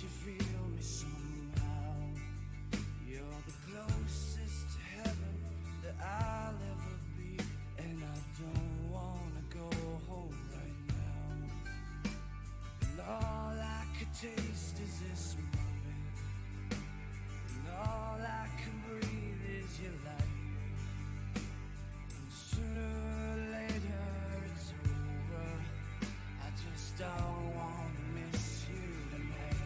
you feel me somehow. You're the closest to heaven that I'll ever be, and I don't wanna go home right now. And all I could taste is this moment, and all I can breathe is your light. And sooner or later it's over. I just don't wanna miss you tonight.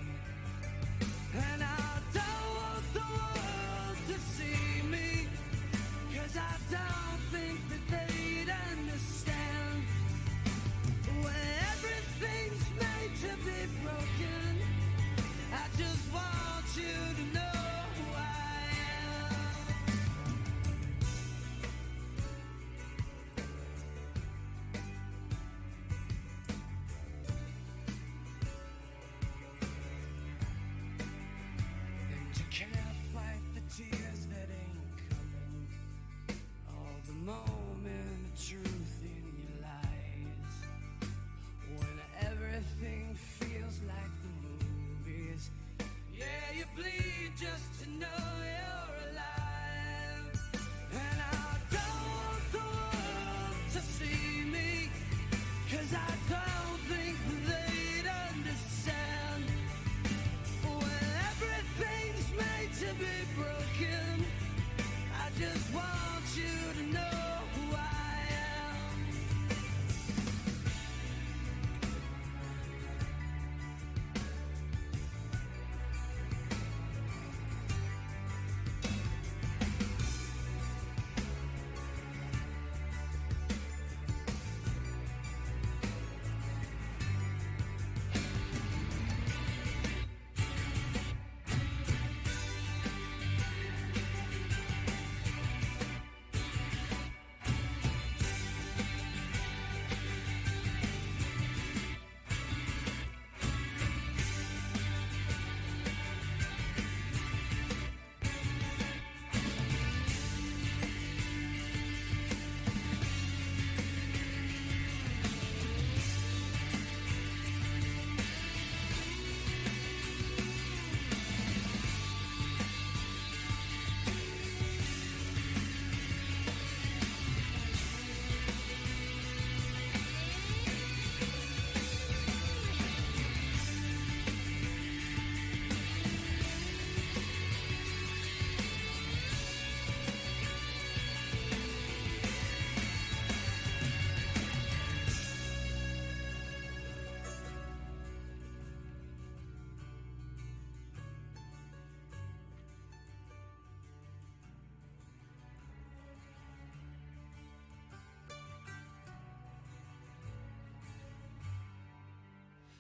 And I don't want the world to see me, 'cause I don't think that they'd understand. When everything's made to be broken, I just want you to know who I am. And you can't fight the tears that ain't coming, all the moment of truth in your lies. When everything feels like the movies, yeah, you bleed just to know you're alive. And I don't want the world to see me, 'cause I don't think they'd understand. When everything's made to be broken, I just want you to know who I am.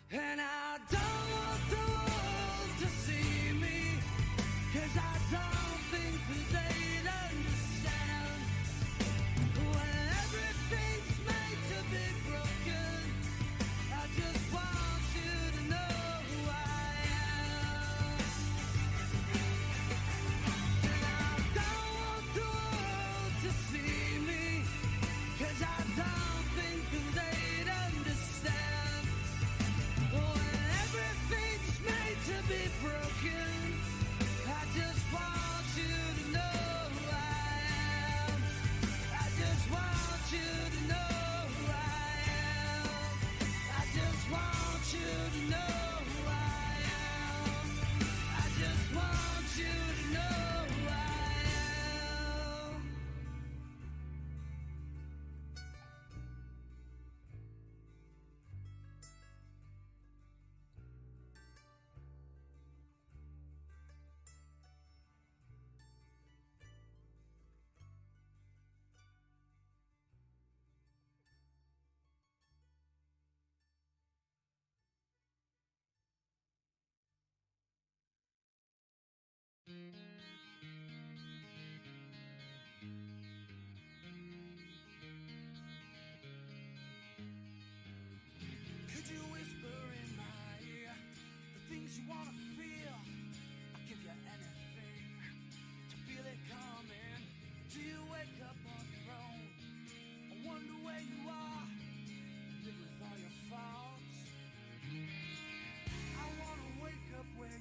And I don't want the world to see me, 'cause I don't think that they'd understand. When everything's made to be broken, I just want you to know who I am. And I don't want the world to see me, 'cause I don't think that they'd understand. When everything's made to be broken, I just want you to know who I am. I just want you to know who I am. I just want you to know who I am. I just want you to know who I am. Could you whisper in my ear the things you wanna feel? I'll give you anything to feel it coming. Do you wake up on your own? I wonder where you are, live with all your faults. I wanna wake up where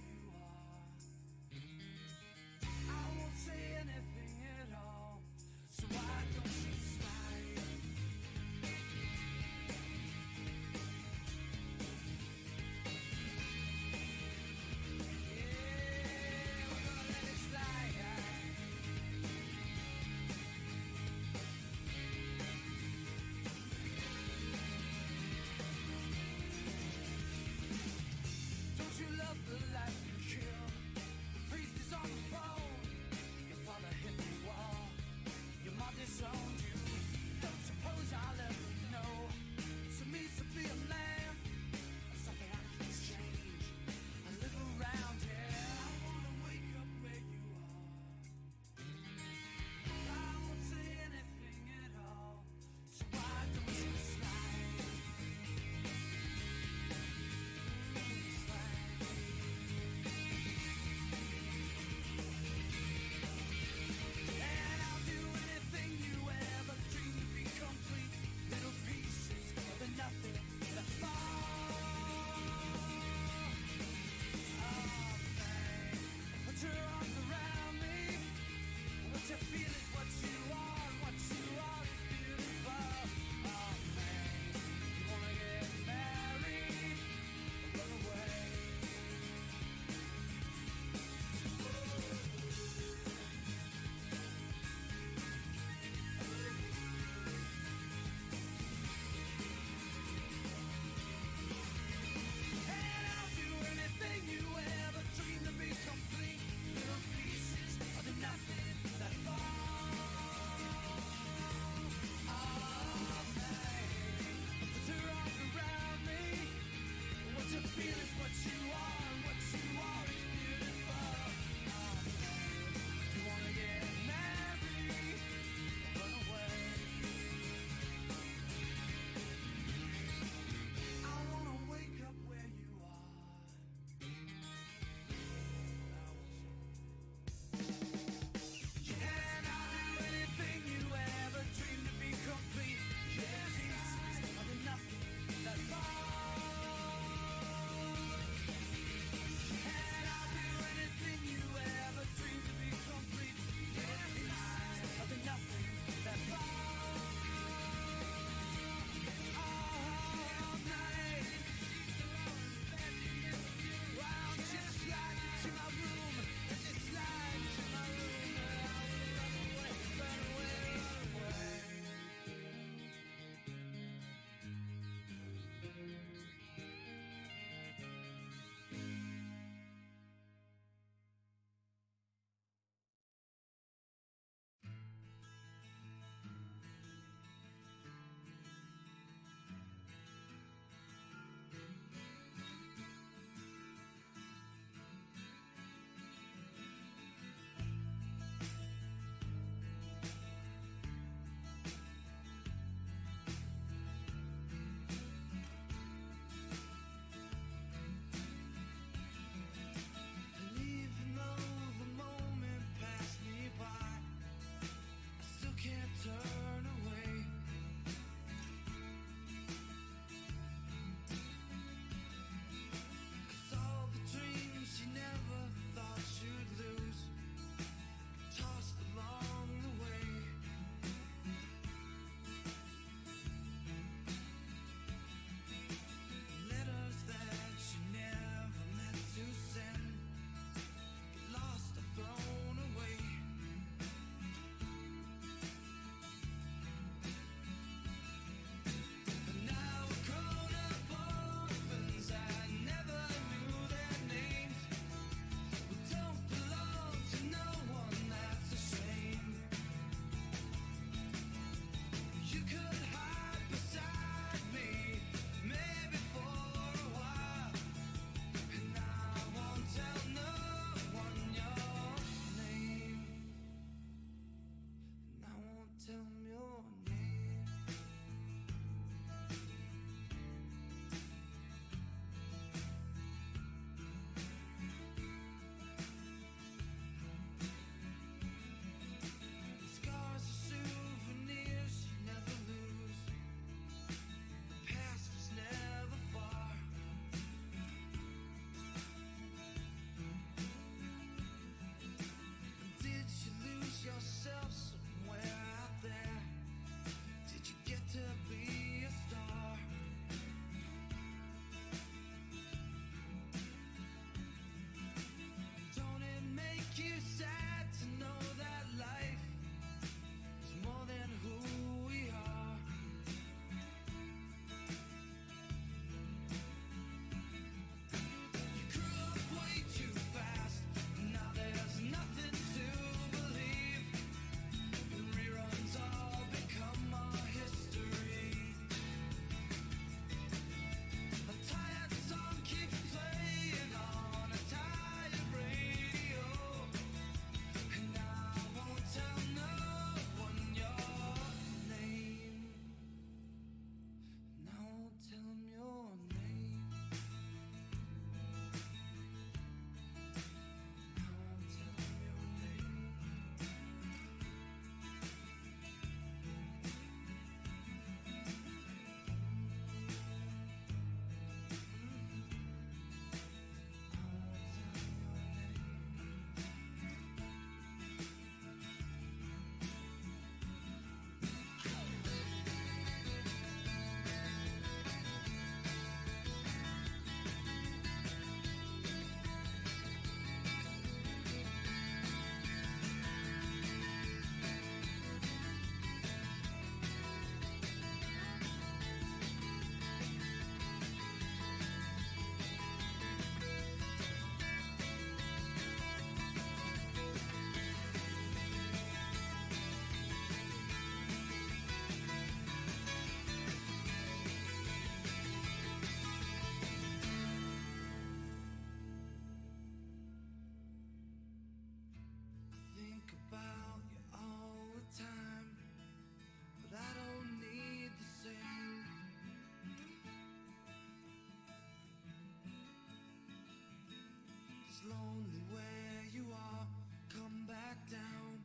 lonely where you are. Come back down.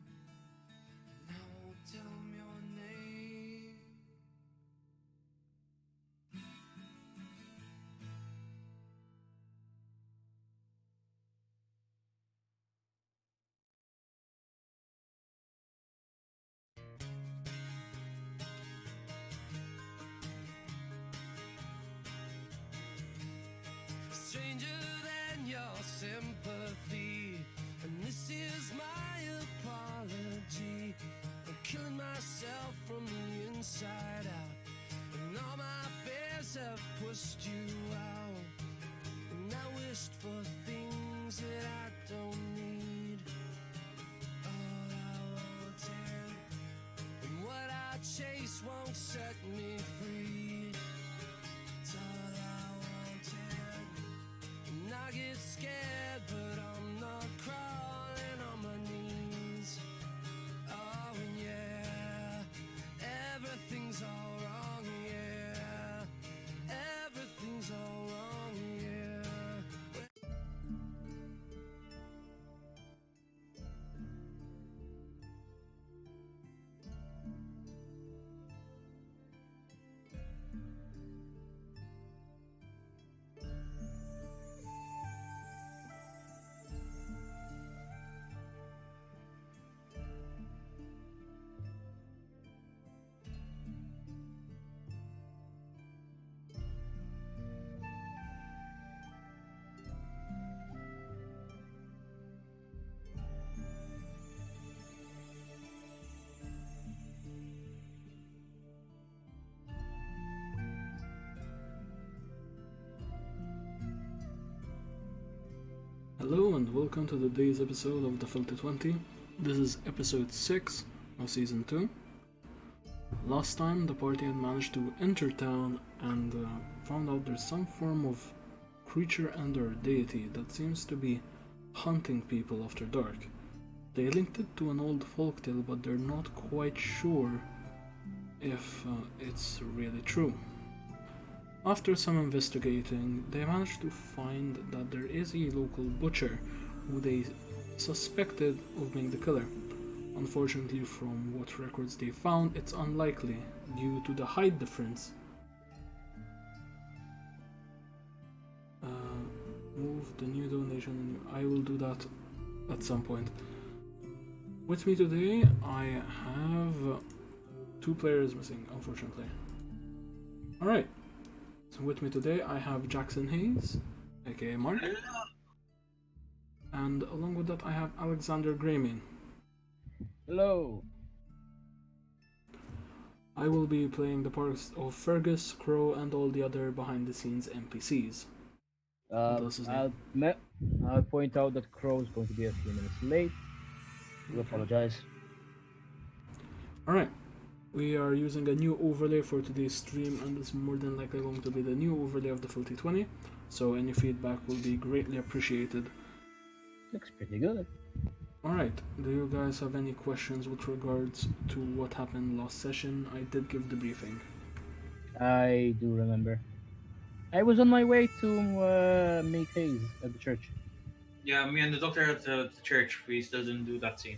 And I won't tell them your name. Stranger than your sympathy, and this is my apology. I'm killing myself from the inside out, and all my fears have pushed you out. And I wished for things that I don't need. All I wanted, and what I chase won't set me free. It's all I wanted. And I get scared, but I'm not crawling on my knees. Oh, and yeah, everything's all wrong, yeah. Everything's all wrong, yeah. Hello and welcome to today's episode of the Filthy 20. This is episode 6 of season 2. Last time the party had managed to enter town and found out there's some form of creature and or deity that seems to be hunting people after dark. They linked it to an old folktale, but they're not quite sure if it's really true. After some investigating, they managed to find that there is a local butcher who they suspected of being the killer. Unfortunately, from what records they found, it's unlikely due to the height difference. Move the new donation. I will do that at some point. With me today, I have 2 players missing, unfortunately. Alright. So with me today I have Jackson Hayes, aka Mark, and along with that I have Alexander Grayman. Hello. I will be playing the parts of Fergus, Crowe, and all the other behind-the-scenes NPCs. I'll point out that Crow is going to be a few minutes late. I apologize. Alright, we are using a new overlay for today's stream, and it's more than likely going to be the new overlay of the Filthy 20, so any feedback will be greatly appreciated. Looks pretty good. Alright, do you guys have any questions with regards to what happened last session? I did give the briefing. I do remember. I was on my way to make haze at the church. Yeah, me and the doctor at the church, we still didn't do that scene.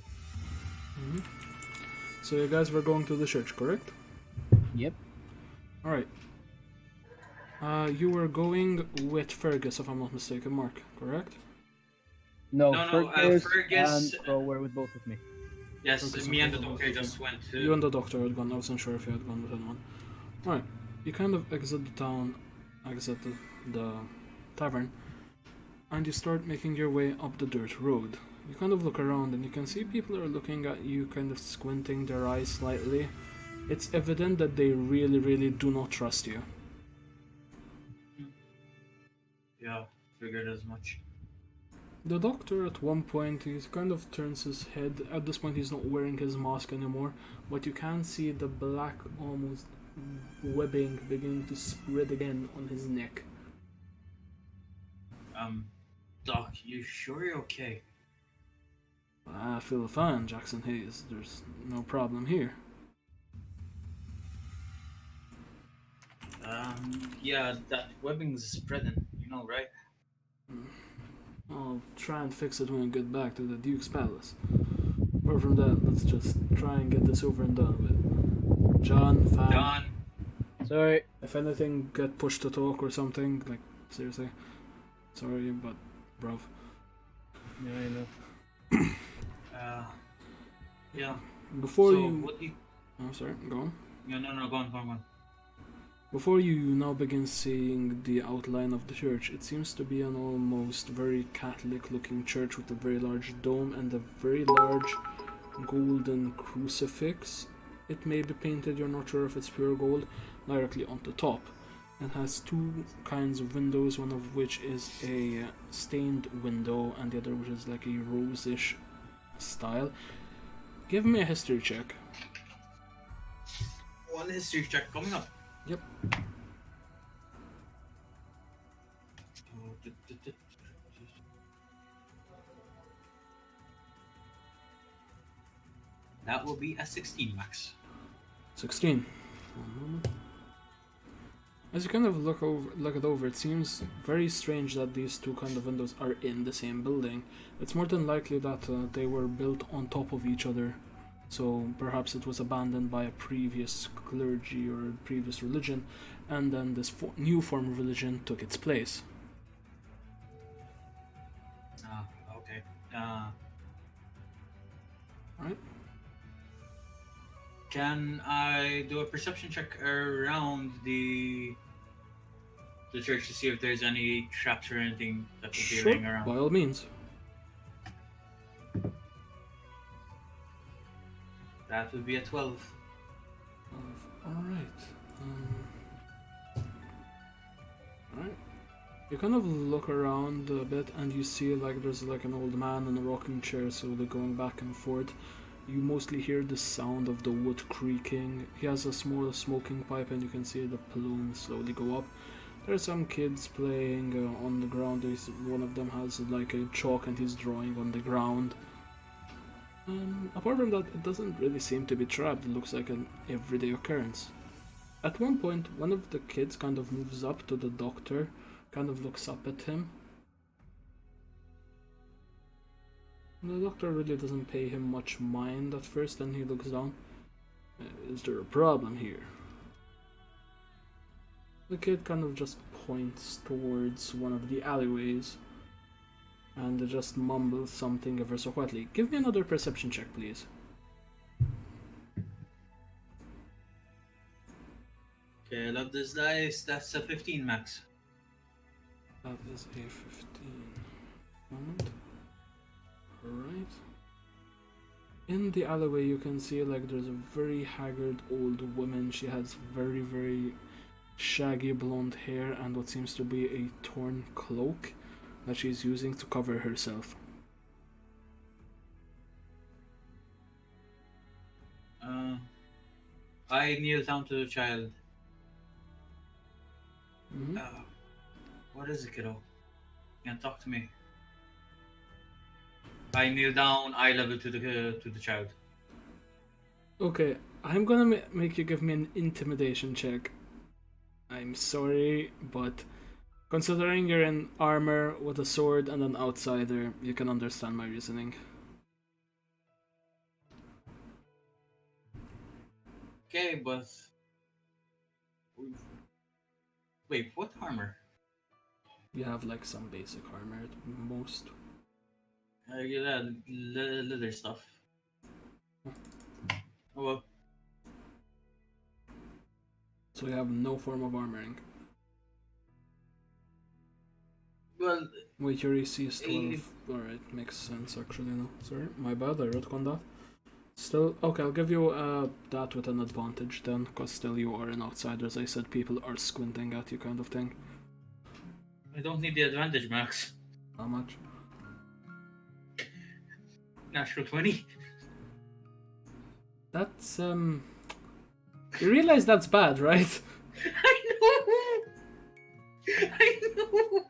Mm-hmm. So you guys were going to the church, correct? Yep. Alright. You were going with Fergus, if I'm not mistaken, Mark, correct? No, Fergus and Crow were with both of me. Yes, Fergus me and the Crowe. doctor just went to... You and the doctor had gone, I wasn't sure if you had gone with anyone. Alright, you kind of exit the town, exit the tavern, and you start making your way up the dirt road. You kind of look around and you can see people are looking at you, kind of squinting their eyes slightly. It's evident that they really, really do not trust you. Yeah, figured as much. The doctor at one point, he kind of turns his head. At this point he's not wearing his mask anymore, but you can see the black almost webbing beginning to spread again on his neck. Doc, you sure you're okay? I feel fine, Jackson Hayes. There's no problem here. Yeah, that webbing's spreading, you know, right? I'll try and fix it when we get back to the Duke's Palace. Apart from that, let's just try and get this over and done with. John, fam. John. Sorry. If anything, get pushed to talk or something. Like, seriously. Sorry, but, bruv. Yeah, I know. Yeah. Before so you. what do you? Oh, sorry, go on. No, go on. Before you now begin seeing the outline of the church, it seems to be an almost very Catholic looking church with a very large dome and a very large golden crucifix. It may be painted, you're not sure if it's pure gold, directly on the top. It has two kinds of windows, one of which is a stained window and the other which is like a rose-ish style. Give me a history check. One history check coming up. Yep. That will be a 16, Max. 16. One moment. As you kind of look it over, it seems very strange that these two kind of windows are in the same building. It's more than likely that they were built on top of each other. So perhaps it was abandoned by a previous clergy or a previous religion, and then this new form of religion took its place. Okay. Alright. Can I do a perception check around the church to see if there's any traps or anything that could be Sure, laying around? by all means. That would be a 12. Alright. Alright. You kind of look around a bit and you see like there's like an old man in a rocking chair slowly going back and forth. You mostly hear the sound of the wood creaking. He has a small smoking pipe and you can see the plume slowly go up. There are some kids playing on the ground. One of them has like a chalk and he's drawing on the ground. Apart from that, it doesn't really seem to be trapped. It looks like an everyday occurrence. At one point, one of the kids kind of moves up to the doctor, kind of looks up at him. The doctor really doesn't pay him much mind at first, then he looks down. Is there a problem here? The kid kind of just points towards one of the alleyways and just mumbles something ever so quietly. Give me another perception check, please. Okay, I love this dice. That's a 15, Max. That is a 15. Moment. Alright. In the alleyway you can see like there's a very haggard old woman. She has very, very shaggy blonde hair and what seems to be a torn cloak that she's using to cover herself. I kneel down to the child. Mm-hmm. What is it, kiddo? You can talk to me. I kneel down, eye level to the child. Okay, I'm gonna make you give me an intimidation check. I'm sorry, but considering you're in armor with a sword and an outsider, you can understand my reasoning. Okay, but... Wait, what armor? You have like some basic armor at most. Yeah, leather stuff. Oh well. So you have no form of armoring. Well, Wait, your AC is 12. Alright, makes sense actually, no. Sorry, my bad, I wrote on that. Still, okay, I'll give you that with an advantage then, because still you are an outsider. As I said, people are squinting at you kind of thing. I don't need the advantage, Max. How much? Natural 20. That's, You realize that's bad, right? I know!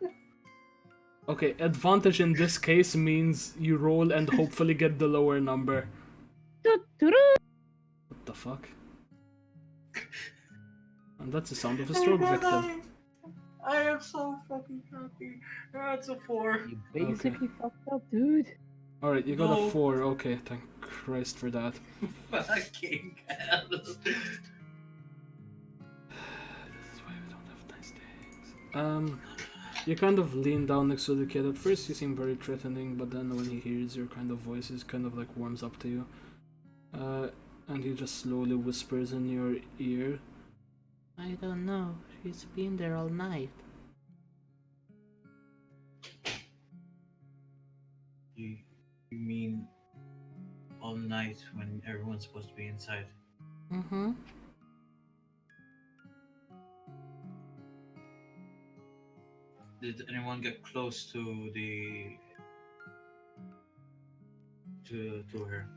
Okay, advantage in this case means you roll and hopefully get the lower number. What the fuck? And that's the sound of a stroke victim. I am so fucking happy. That's a 4. You basically fucked up, dude. Alright, you got a No. 4. Okay, thank Christ for that. Fucking hell. This is why we don't have nice things. You kind of lean down next to the kid. At first you seem very threatening, but then when he hears your kind of voice, he kind of like warms up to you. And he just slowly whispers in your ear. I don't know, she's been there all night. You mean all night when everyone's supposed to be inside? Mm-hmm. Did anyone get close to her?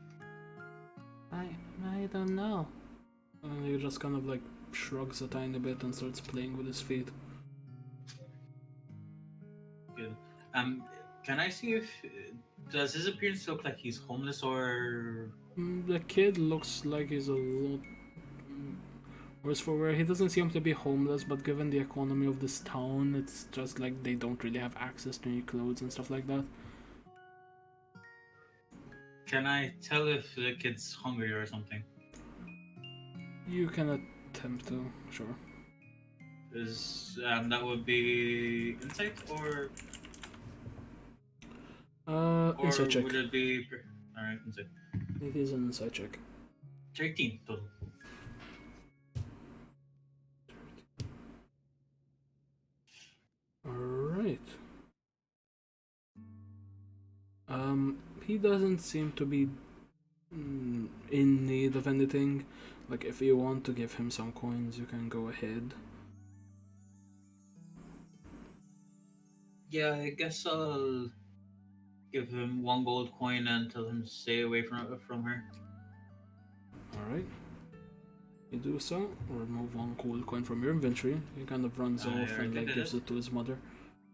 I don't know. And he just kind of like shrugs a tiny bit and starts playing with his feet. Good. Can I see if does his appearance look like he's homeless or? The kid looks like he's a lot worse for wear. He doesn't seem to be homeless, but given the economy of this town, it's just like they don't really have access to any clothes and stuff like that. Can I tell if the kid's hungry or something? You can attempt to, sure. Is that would be insight or Insight check. would it be alright insight? It is an insight check. 13 total. Alright. He doesn't seem to be in need of anything. Like, if you want to give him some coins, you can go ahead. Yeah, I guess I'll give him 1 gold coin and tell him to stay away from her. Alright. You do so, remove 1 gold coin from your inventory. He kind of runs I off and already like did gives it. it to his mother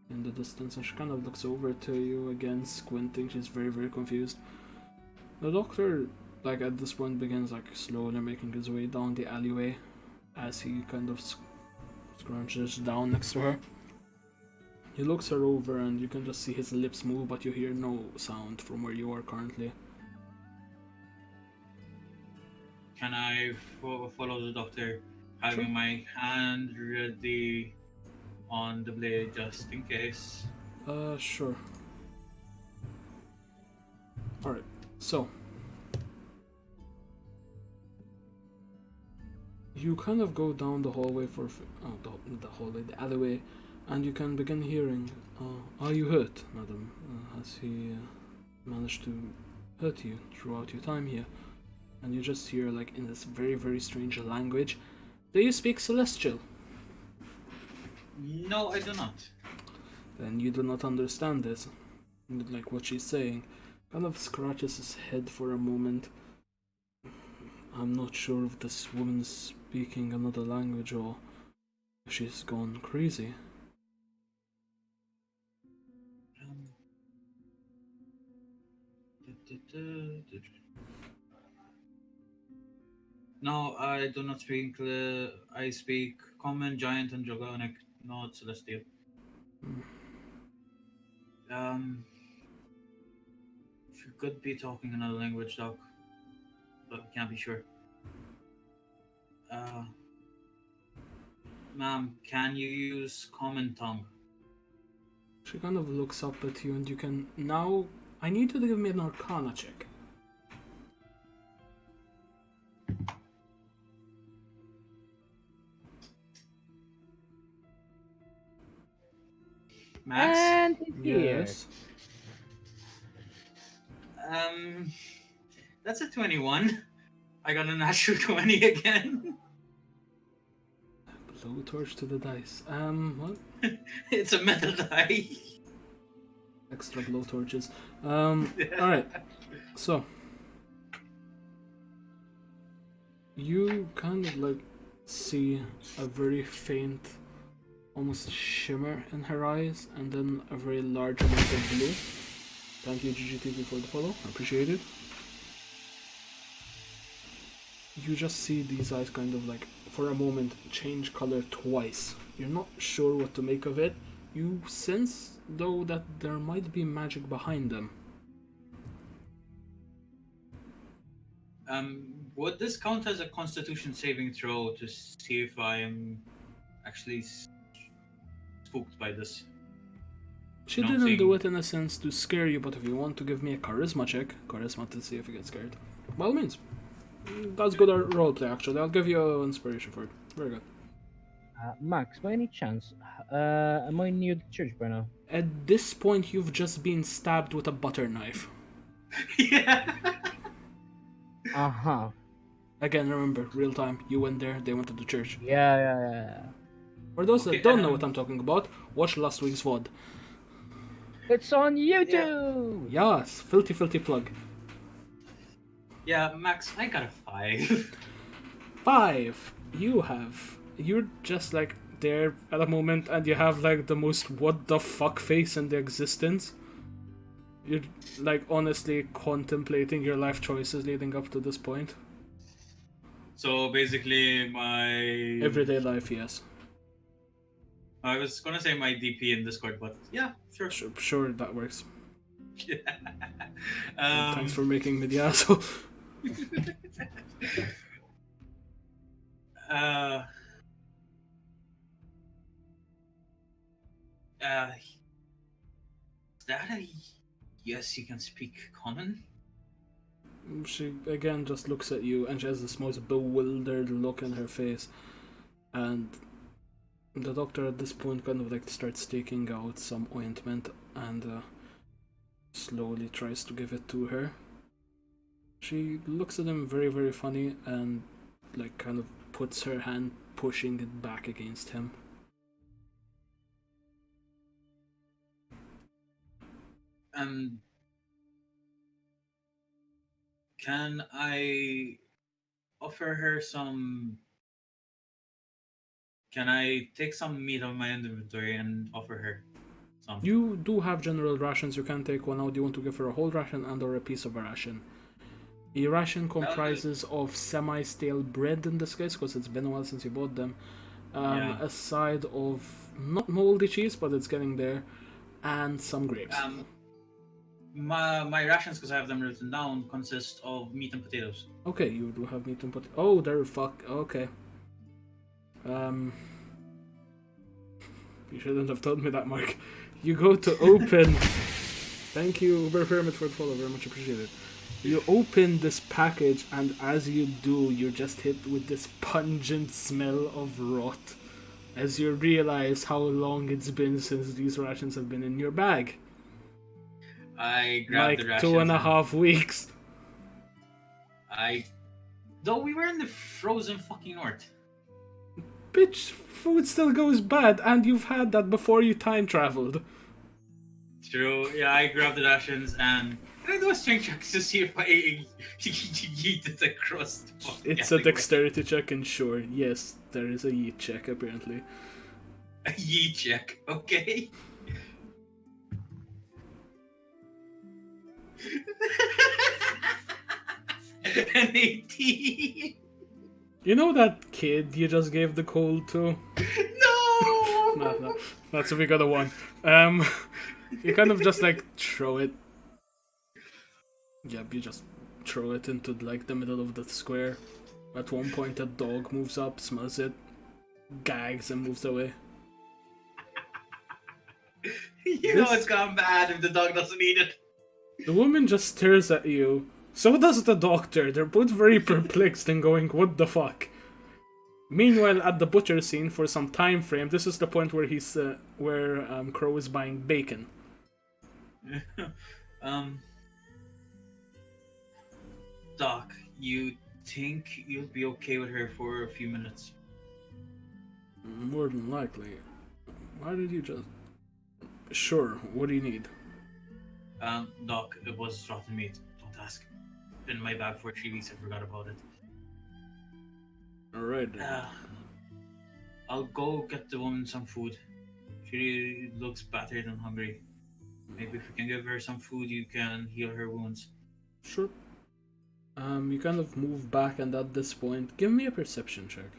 in the distance, and she kind of looks over to you again, squinting. She's very, very confused. The doctor, like at this point, begins like slowly making his way down the alleyway as he kind of scrunches down next to her. He looks her over and you can just see his lips move, but you hear no sound from where you are currently. Can I follow the doctor, having Sure. my hand ready on the blade just in case? Sure. Alright, so you kind of go down the hallway for the alleyway, and you can begin hearing, are you hurt, madam? Has he managed to hurt you throughout your time here? And you just hear, like, in this very, very strange language, do you speak Celestial? No, I do not. Then you do not understand this, like what she's saying. Kind of scratches his head for a moment. I'm not sure if this woman's speaking another language or if she's gone crazy. No, I do not speak. I speak Common, Giant, and Dragonic, not Celestial. She could be talking another language, Doc, but can't be sure. Ma'am, can you use Common Tongue? She kind of looks up at you, and you can now. I need you to give me an Arcana check. Max? And he's here. Yes. That's a 21. I got a natural 20 again. Blowtorch to the dice. What? It's a meta die. Extra blowtorches. Alright. So. You kind of like see a very faint, almost shimmer in her eyes, and then a very large amount of blue. Thank you, GGTV, for the follow. I appreciate it. You just see these eyes kind of like, for a moment, change color twice You're not sure what to make of it. You sense, though, that there might be magic behind them. Would this count as a Constitution saving throw to see if I am actually spooked by this? She No, didn't do saying- it in a sense to scare you, but if you want to give me a charisma check, charisma to see if you get scared, by all means. That's good roleplay, actually. I'll give you inspiration for it. Very good. Max, by any chance, am I near the church by now? At this point, you've just been stabbed with a butter knife. Yeah. Uh-huh. Again, remember, real time. You went there, they went to the church. Yeah. For those Okay, that don't know what I'm talking about, watch last week's VOD. It's on YouTube! Yes, filthy plug. Yeah, Max, I got a 5. 5. You're just like there at a moment and you have like the most what the fuck face in the existence. You're like honestly contemplating your life choices leading up to this point. So basically, my Everyday life, yes. I was gonna say my DP in Discord, but yeah, sure. Sure that works. um, Thanks for making me the asshole. Is that a yes? You can speak common. She again just looks at you and she has this most bewildered look in her face. And the doctor at this point kind of like starts taking out some ointment and slowly tries to give it to her. She looks at him very funny and like kind of puts her hand pushing it back against him. Can I offer her some? Can I take some meat on my inventory and offer her some? You do have general rations, you can take one out. Do you want to give her a whole ration and or a piece of a ration? A ration comprises of semi-stale bread in this case, because it's been a while since you bought them. A side of not moldy cheese, but it's getting there, and some grapes. My rations, because I have them written down, consist of meat and potatoes. Okay, you do have meat and potatoes. Oh, they're okay. You shouldn't have told me that, Mark. You go to open. Thank you, Uber Pyramid, for the follow. Very much appreciated. You open this package, and as you do, you're just hit with this pungent smell of rot as you realize how long it's been since these rations have been in your bag. I grabbed the Like rations. 2.5 weeks. Though we were in the frozen fucking north. Bitch, food still goes bad, and you've had that before you time traveled. True. Yeah, I grabbed the rations and can I do a strength check to see if I yeet it across the fucking It's a alleyway? dexterity check, and sure, yes, there is a yeet check apparently. A yeet check, okay. An 18. You know that kid you just gave the cold to? No. No, that's if we got a 1. You kind of just like throw it. Yep, you just throw it into like the middle of the square. At one point, a dog moves up, smells it, gags, and moves away. You know it's gone bad if the dog doesn't eat it. The woman just stares at you. So does the doctor. They're both very perplexed and going, "What the fuck?" Meanwhile, at the butcher scene, for some time frame, this is the point where Crowe is buying bacon. Doc, you think you'll be okay with her for a few minutes? More than likely. Why did you just... Sure, what do you need? Doc, it was rotten meat. Don't ask. In my bag for 3 weeks, I forgot about it. Alright. I'll go get the woman some food. She looks battered and hungry. Maybe if we can give her some food, you can heal her wounds. Sure. You kind of move back, and at this point, give me a perception check.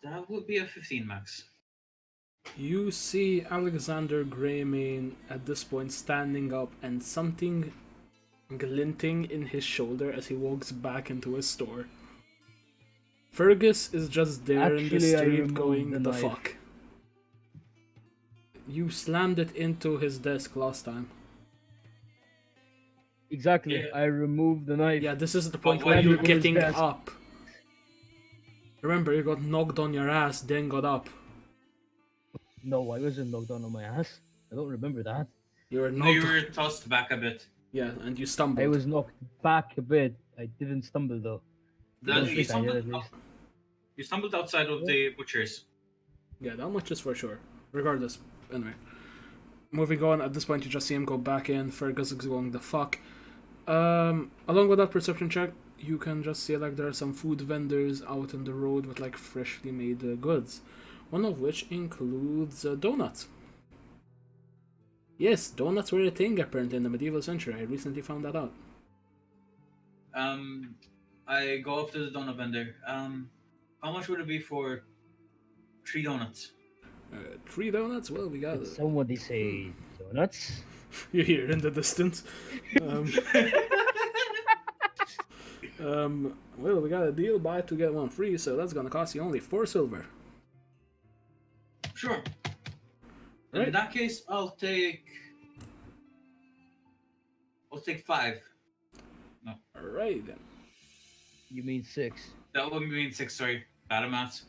That would be a 15 max. You see Alexander Greymane at this point standing up and something glinting in his shoulder as he walks back into his store. Fergus is just there in the Actually, I street removed going, the the knife." fuck? You slammed it into his desk last time. Exactly. Yeah. I removed the knife. Yeah, this is the point But where when you're you- getting desk. up. Remember, you got knocked on your ass, then got up. No, I wasn't knocked down on my ass. I don't remember that. You were No, knocked. you were tossed back a bit. Yeah, and you stumbled. I was knocked back a bit. I didn't stumble though. I don't You think I did, stumbled, at least. you stumbled outside of the butcher's. Yeah, that much is for sure. Regardless, anyway. Moving on, at this point you just see him go back in. Fergus is going the fuck. Along with that perception check, you can just see like there are some food vendors out in the road with like freshly made goods. One of which includes donuts. Yes, donuts were a thing apparently in the medieval century. I recently found that out. I go up to the donut vendor. How much would it be for 3 donuts? 3 donuts? Well, we got Did it. somebody say donuts? You hear in the distance. Well, we got a deal, buy 2 get 1 free, so that's gonna cost you only 4 silver. Sure. Right. In that case, I'll take 5. Alright then. You mean 6? That would mean 6. Sorry, bad maths.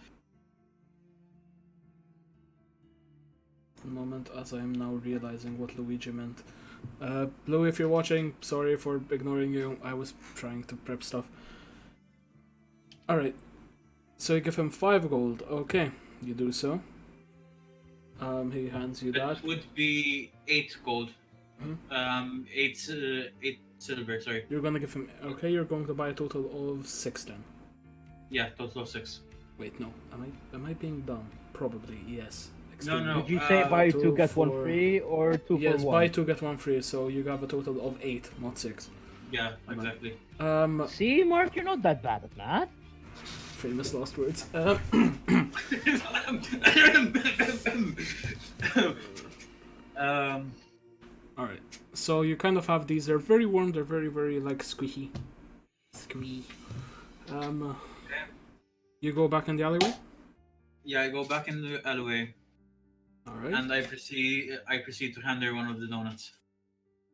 One moment, as I am now realizing what Luigi meant. Blue, if you're watching, sorry for ignoring you. I was trying to prep stuff. Alright. So you give him 5 gold. Okay, you do so. He hands you that. That would be 8 gold. Mhm. 8 silver. Sorry. You're gonna give him. Okay, you're going to buy a total of 6 then. Yeah, total of 6. Wait, no. Am I being dumb? Probably, yes. No, no. Did you say buy 2 2 get 1 for- free or 2 Yes, for 1? buy 2 get 1 free, so you have a total of 8, not 6. Yeah, exactly. See, Mark, you're not that bad at math. Famous last words. Alright, so you kind of have these, they're very warm, they're very, very, like, squeaky. Squee. You go back in the alleyway? Yeah, I go back in the alleyway Alright. and I proceed to hand her one of the donuts.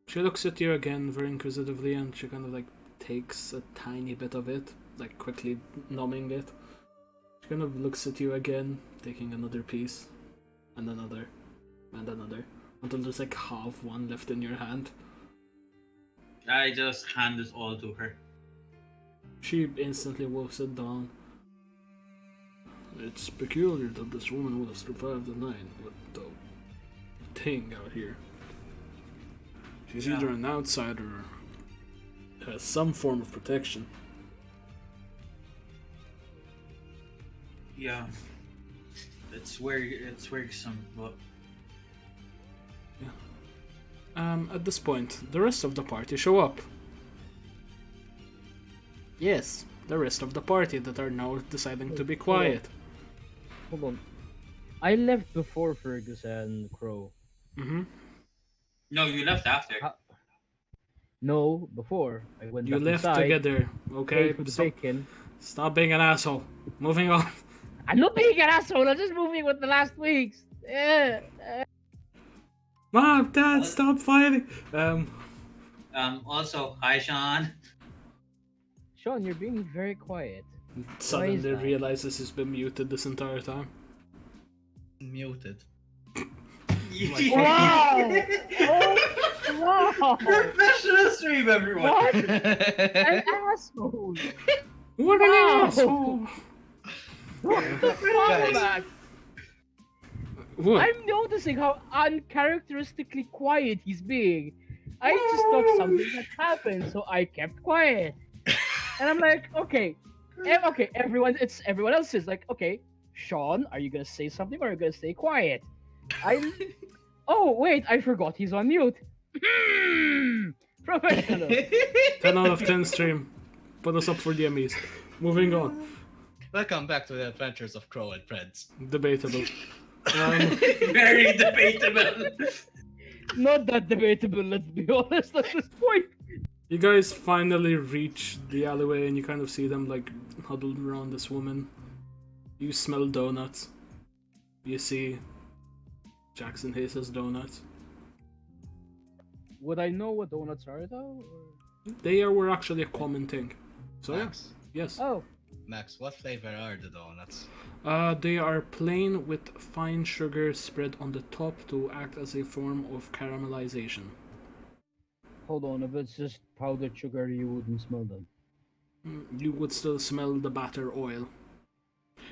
She looks at you again very inquisitively and she kind of, like, takes a tiny bit of it, like, quickly numbing it. She kind of looks at you again, taking another piece, and another, and another, until there's, like, half one left in your hand. I just hand it all to her. She instantly wolfs it down. It's peculiar that this woman would have survived the night with the thing out here. She's Yeah. either an outsider or has some form of protection. Yeah. It's worrisome, but At this point, the rest of the party show up. Yes, the rest of the party that are now deciding to be quiet. Hold on. I left before Fergus and Crowe. Mm-hmm. no, you left after. No, before. I went You back left inside, together, okay? paid for the Stop, bacon. stop being an asshole. Moving on. I'm not being an asshole, I'm just moving with the last weeks. Mom, Dad, stop fighting. Also, hi Sean. Sean, you're being very quiet. Suddenly that? realizes he's been muted this entire time. Muted. Wow! Oh, wow! Professional stream, everyone. What? An asshole! What Wow. an asshole! What the fuck, man? What? I'm noticing how uncharacteristically quiet he's being. I just thought something had happened, so I kept quiet. And I'm like, okay, everyone else is like, okay, Sean, are you gonna say something or are you gonna stay quiet? Oh wait, I forgot he's on mute. Professional. 10 out of 10 stream. Put us up for the Emmys. Moving on. Welcome back to the adventures of Crowe and friends. Debatable. Very debatable. Not that debatable, let's be honest at this point. You guys finally reach the alleyway and you kind of see them like huddled around this woman. You smell donuts. You see Jackson Hayes' donuts. Would I know what donuts are though? They were actually a common thing. So yeah, Max, yes. Oh, Max, what flavor are the donuts? They are plain with fine sugar spread on the top to act as a form of caramelization. hold on. If it's just powdered sugar, you wouldn't smell them. You would still smell the batter oil.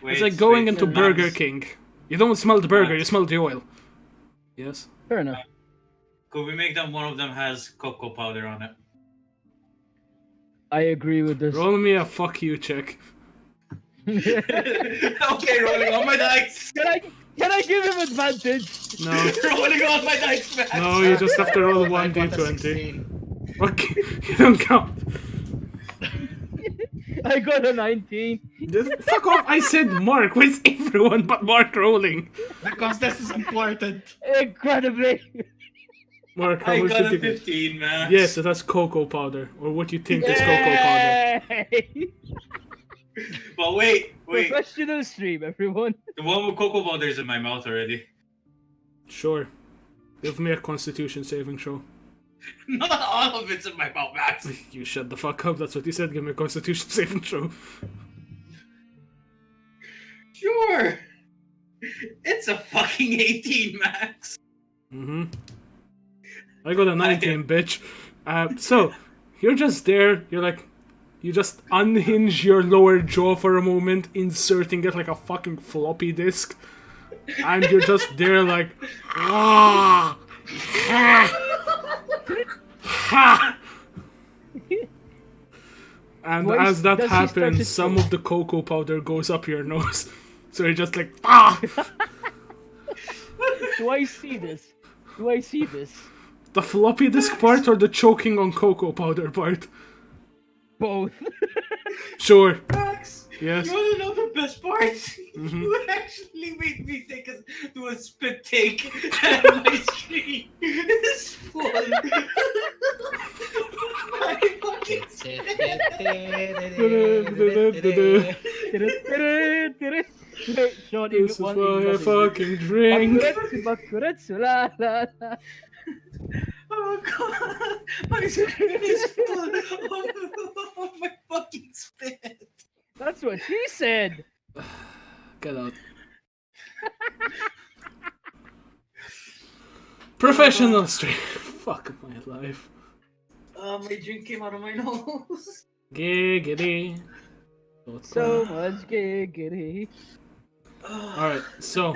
Wait, It's like going wait, into Max, Burger King. You don't smell the burger, Max. you smell the oil. Yes? Fair enough. Could we make them one of them has cocoa powder on it? I agree with this. Roll me a fuck you check. Okay, rolling on my dice. Can I give him advantage? No. Rolling on my dice, Max. No, you just have to roll I got a 1d20. 16. Okay, you don't count. I got a 19. Just fuck off, I said Mark. Where's everyone but Mark rolling? Because this is important. Incredibly. Mark, how I much got did a you get? 15, Max. Yes, it has cocoa powder, or what you think is cocoa powder. Yay! But wait. Professional stream, everyone. The one with cocoa powder is in my mouth already. Sure. Give me a constitution saving throw. Not all of it's in my mouth, Max. You shut the fuck up, that's what you said. Give me a constitution saving throw. Sure. It's a fucking 18, Max. Mm-hmm. I got a 19, bitch. So, you're just there, you're like, you just unhinge your lower jaw for a moment, inserting it like a fucking floppy disk. And you're just there like, ah, ha. And Why as that does he start happens, to some choke? of the cocoa powder goes up your nose. So you're just like, ah! Do I see this? Do I see this? The floppy disk part or the choking on cocoa powder part? Both. Sure. Max, Yes. you wanna know the best part? Mhm. You actually made me do a spit take, and my screen is full. My fucking Wait, Sean, This is why I fucking drink. La, la, la. Oh god, my screen is full of my fucking spit. That's what she said. Get out. Professional stream. Fuck my life. My drink came out of my nose. Giggity. So much giggity. Alright, so.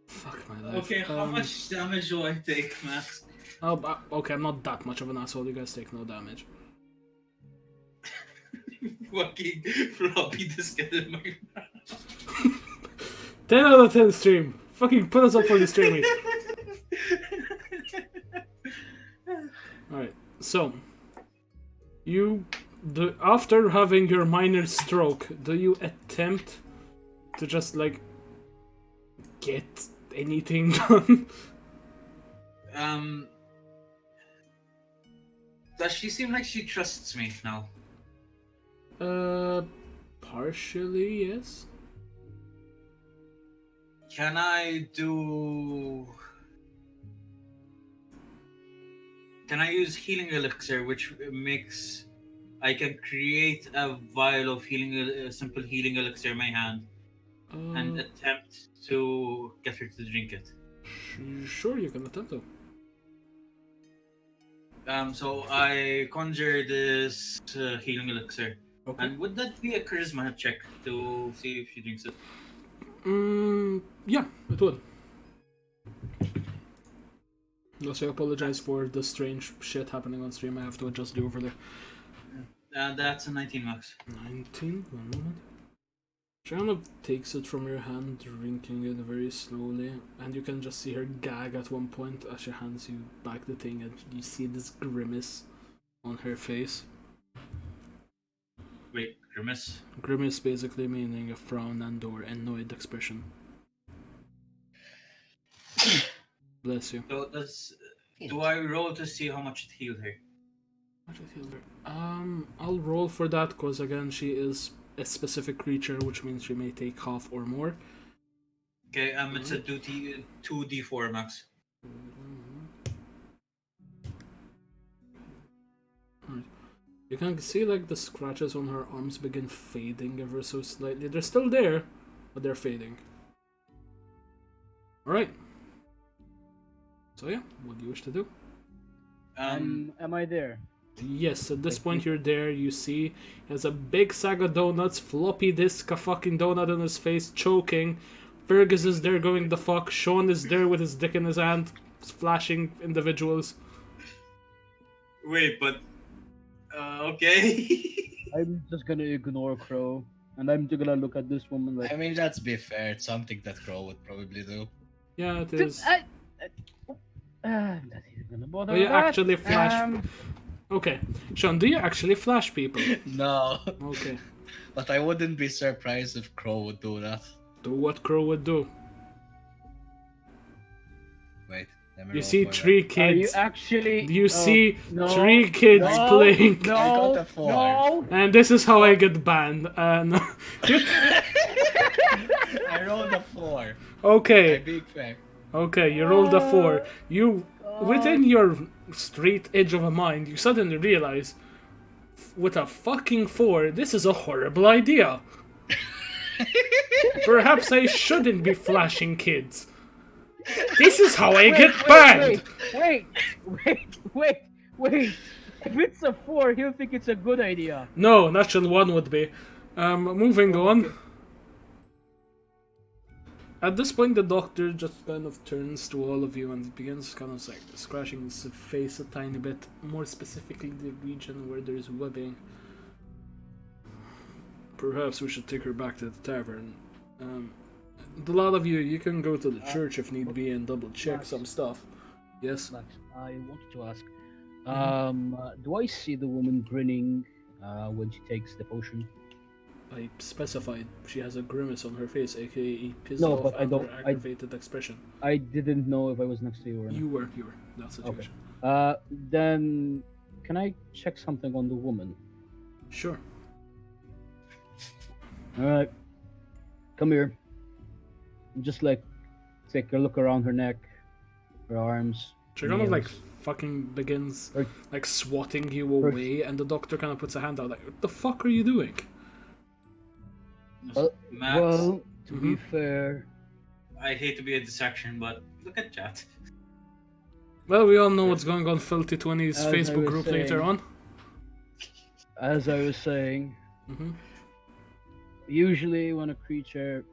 Fuck my life. Okay, how much damage do I take, Max? Okay, I'm not that much of an asshole. You guys take no damage. Fucking floppy disk in my mouth. 10 out of 10 stream. Fucking put us up for the streaming. Alright, so. After having your minor stroke, do you attempt to just like get anything done? Does she seem like she trusts me now? Partially, yes. Can I use healing elixir, which makes I can create a vial of simple healing elixir in my hand, and attempt to get her to drink it? Sure, you can attempt to. So I conjure this healing elixir. Okay. And would that be a charisma check to see if she drinks it? Yeah, it would. Also, I apologize for the strange shit happening on stream. I have to adjust the overlay. That's a 19, Max. 19? One moment. She kind of takes it from your hand, drinking it very slowly, and you can just see her gag at one point as she hands you back the thing, and you see this grimace on her face. Wait, grimace? Grimace basically meaning a frown and or annoyed expression. Bless you. So do I roll to see how much it healed her? I'll roll for that because again she is a specific creature, which means she may take half or more. Okay, it's a 2d4 max. Alright. You can see like the scratches on her arms begin fading ever so slightly. They're still there, but they're fading. Alright. So yeah, what do you wish to do? Am I there? Yes, at this point you're there, you see he has a big sack of donuts, floppy disk, a fucking donut in his face, choking. Fergus is there going the fuck, Sean is there with his dick in his hand, flashing individuals. Wait, but okay. I'm just gonna ignore Crow, and I'm just gonna look at this woman like. I mean, let's be fair. It's something that Crowe would probably do. Yeah, it is. I'm not even gonna bother Do you with that. actually flash? Okay, Sean, do you actually flash people? No, Okay, but I wouldn't be surprised if Crowe would do that. do what Crow would do. Wait, let me You roll see for three Are you kids. actually? You see no, three kids no, playing. No, I got a 4. no. And this is how I get banned. And that. I rolled a 4. I'm okay, being fair. okay, you rolled a 4. You, within your straight edge of a mind, you suddenly realize, with a fucking 4, this is a horrible idea. Perhaps I shouldn't be flashing kids. This is how I get banned. Wait. If it's a 4, he'll think it's a good idea. No, natural 1 would be. Moving on. At this point, the doctor just kind of turns to all of you and begins kind of like scratching his face a tiny bit, more specifically the region where there's webbing. Perhaps we should take her back to the tavern. The lot of you can go to the church if need be and double check some stuff. Yes? Max, I wanted to ask, do I see the woman grinning when she takes the potion? I specified she has a grimace on her face, aka a pissed No, off but I and don't- or aggravated expression. I didn't know if I was next to you or not. You were, that situation. Then can I check something on the woman? Sure. All right, come here. Just like take a look around her neck, her arms. She kind of like nails. fucking begins Her- like swatting you away, and the doctor kind of puts a hand out like, "What the fuck are you doing?" Max, Well, to be Mhm. fair, I hate to be a distraction, but look at chat. Well, we all know what's going on Filthy 20's As I Facebook was group later saying- on. as I was saying, Hmm. usually when a creature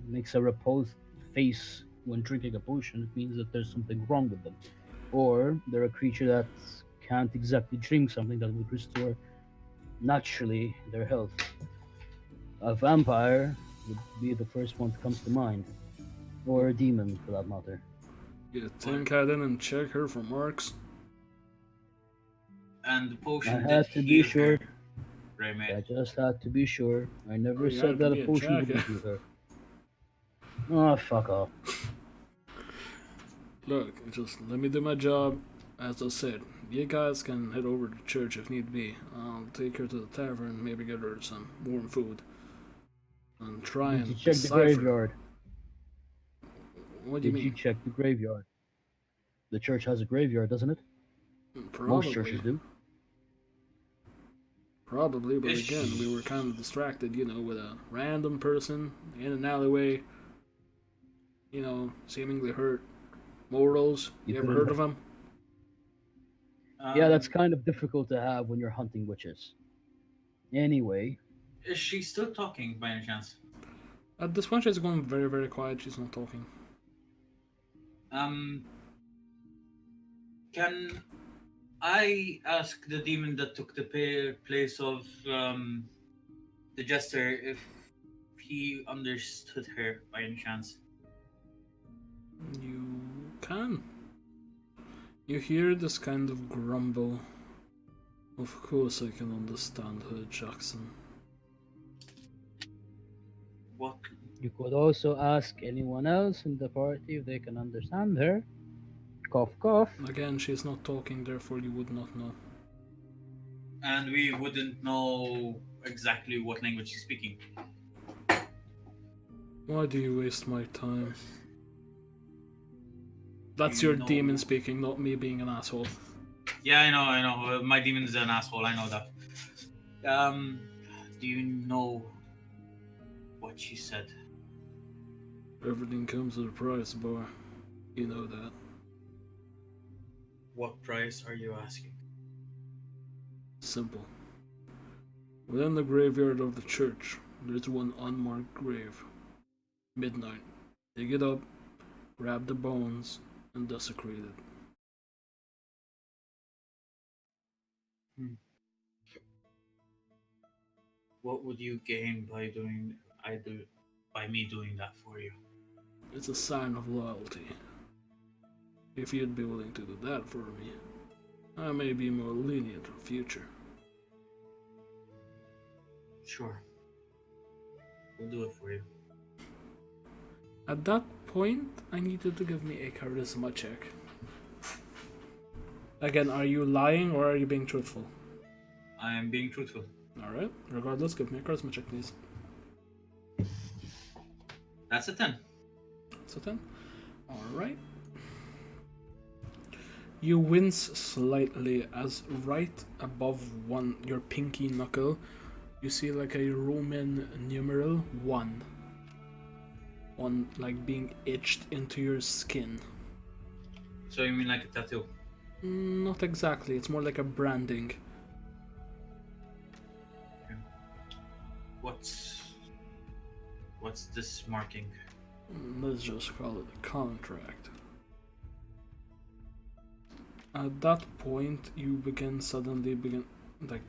makes a repulsed face when drinking a potion, it means that there's something wrong with them. Or they're a creature that can't exactly drink something that would restore naturally their health. A vampire would be the first one that comes to mind. Or a demon, for that matter. You think I didn't check her for marks? And the potion I did had to be heal sure. her. Right, mate. I just had to be sure. I never Oh, you said had to that be a a potion jacket. wouldn't do her. Oh, fuck off. Look, just let me do my job. As I said, you guys can head over to church if need be. I'll take her to the tavern, maybe get her some warm food. And try Did and you check the decipher. graveyard? What do you Did you mean? check the graveyard? The church has a graveyard, doesn't it? Probably. Most churches do. Probably, but Ish. again, we were kind of distracted, with a random person in an alleyway, seemingly hurt. Morals, you ever heard of them? Yeah, that's kind of difficult to have when you're hunting witches. Anyway, Is she still talking by any chance? At this point, she's going very, very quiet. She's not talking. Can I ask the demon that took the place of the jester if he understood her by any chance? You can. You hear this kind of grumble Of course I can understand her, Jackson. What? You could also ask anyone else in the party if they can understand her. Cough, cough. Again, she's not talking, therefore you would not know. And we wouldn't know exactly what language she's speaking. Why do you waste my time? That's You your know- demon speaking, not me being an asshole. Yeah, I know. My demon is an asshole. I know that. Do you know what she said? Everything comes at a price, boy. You know that. What price are you asking? Simple. Within the graveyard of the church, there's one unmarked grave. Midnight. Dig it up, grab the bones, and desecrate it. What would you gain by me doing that for you? It's a sign of loyalty. If you'd be willing to do that for me, I may be more lenient in future. Sure. We'll do it for you. At that point, I needed to give me a charisma check. Again, are you lying or are you being truthful? I am being truthful. Alright, regardless, give me a charisma check, please. That's a 10. So 10. Alright. You wince slightly as right above your pinky knuckle, you see like a Roman numeral 1. On like being etched into your skin. So you mean like a tattoo? Not exactly, it's more like a branding. What's this marking? Let's just call it a contract. At that point, you suddenly begin, like,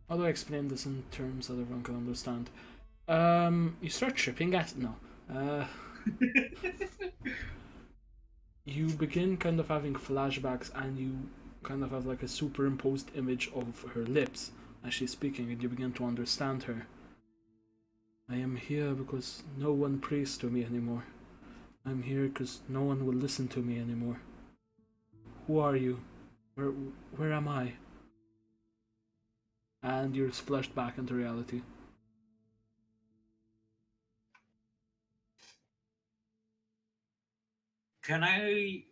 how do I explain this in terms that everyone can understand? You start tripping at, no. You begin kind of having flashbacks and you kind of have like a superimposed image of her lips as she's speaking and you begin to understand her. I am here because no one prays to me anymore. I'm here because no one will listen to me anymore. Who are you? Where am I? And you're flushed back into reality. Can I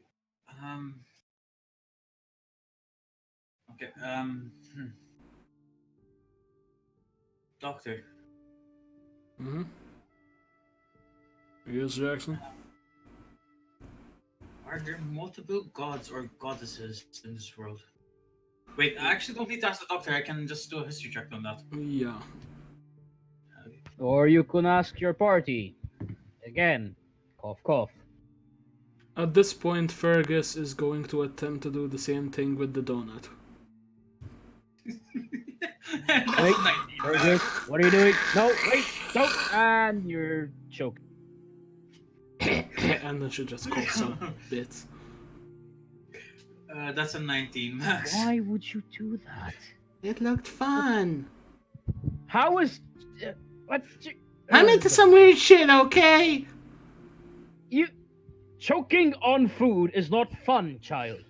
okay, Doctor. Mm-hmm. Yes, Jackson? Are there multiple gods or goddesses in this world? Wait, I actually don't need to ask the doctor. I can just do a history check on that. Yeah. Or you can ask your party. Again, cough, cough. At this point, Fergus is going to attempt to do the same thing with the donut. Wait, Fergus, what are you doing? No, wait, don't. And you're choking. And then she just coughs some bits. That's a 19, Max. Why would you do that? It looked fun. How is what? I'm into some weird shit, okay? You choking on food is not fun, child.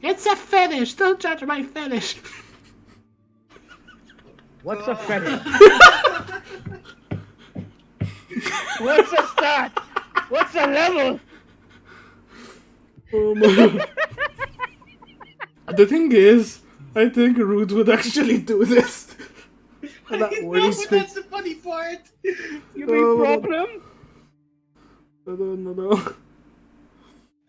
It's a fetish. Don't judge my fetish. What's a fetish? What's a stat? What's a level? Oh my. The thing is, I think Rude would actually do this. No, but that's the funny part. You mean problem? No.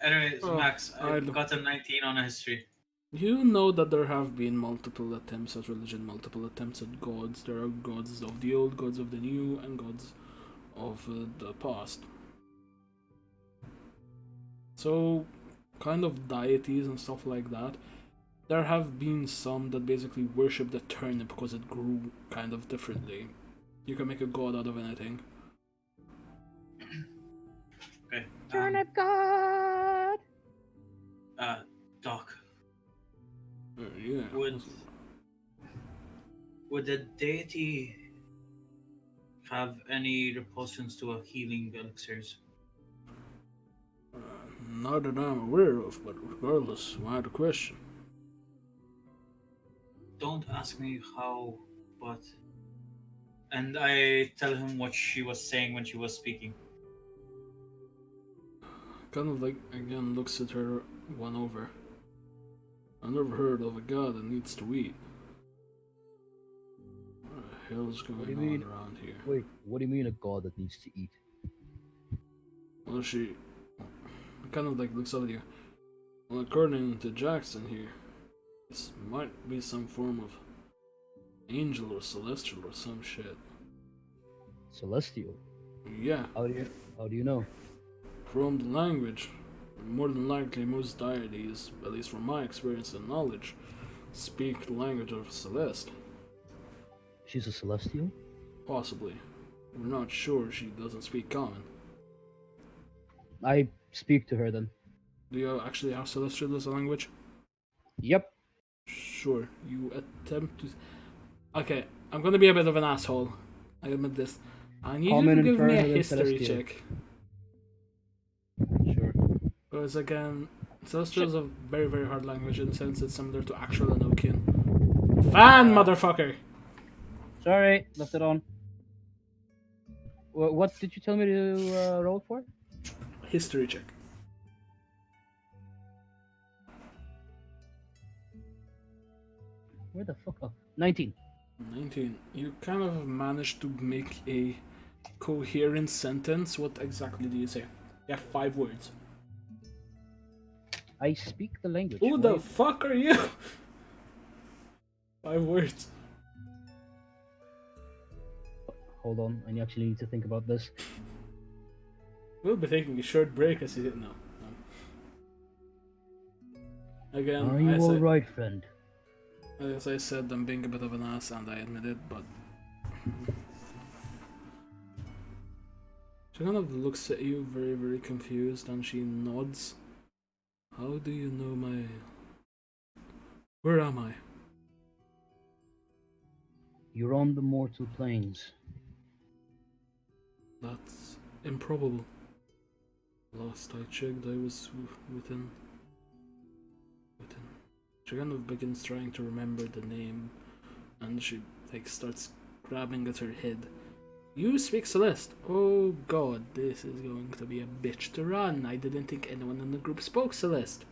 Anyways, Oh, Max, I I got a 19 on a history. You know that there have been multiple attempts at religion, multiple attempts at gods. There are gods of the old, gods of the new, and gods of the past. So, kind of deities and stuff like that. There have been some that basically worship the turnip because it grew kind of differently. You can make a god out of anything. Okay. Turnip god. Doc. Yeah. Would the deity have any repulsions to a healing elixirs? Not that I'm aware of, but regardless, why the question? Don't ask me how, but. And I tell him what she was saying when she was speaking. Kind of like, again, looks at her one over. I never heard of a god that needs to eat. What the hell's What do you going on mean? around here? Wait, what do you mean a god that needs to eat? Well, she kind of like looks over you. Well, according to Jackson here, this might be some form of angel or celestial or some shit. Celestial? Yeah, How do you know? from the language, more than likely most deities, at least from my experience and knowledge, speak the language of Celeste. She's a celestial? Possibly. We're not sure she doesn't speak common. I speak to her then. Do you actually have Celestial as a language? Yep. Sure. You attempt to. Okay, I'm gonna be a bit of an asshole. I admit this. I need Common, you to give me a Infernal, and history Celestial. check. Sure. Because again, Celestial is a very, very hard language in the sense it's similar to actual Enochian. Fan, motherfucker! Sorry, left it on. What did you tell me to roll for? History check. Where the fuck? Oh, 19. 19. You kind of managed to make a coherent sentence. What exactly do you say? You have 5 words. I speak the language. Who the right? fuck are you? 5 words. Hold on, I actually need to think about this. We'll be taking a short break as you didn't know. Again, Are you alright, friend? as I said, I'm being a bit of an ass and I admit it, but... She kind of looks at you very, very confused and she nods. How do you know my... Where am I? You're on the mortal planes. That's improbable. Last I checked, I was within. She kind of begins trying to remember the name, and she starts grabbing at her head. You speak Celeste. Oh god, this is going to be a bitch to run. I didn't think anyone in the group spoke Celeste.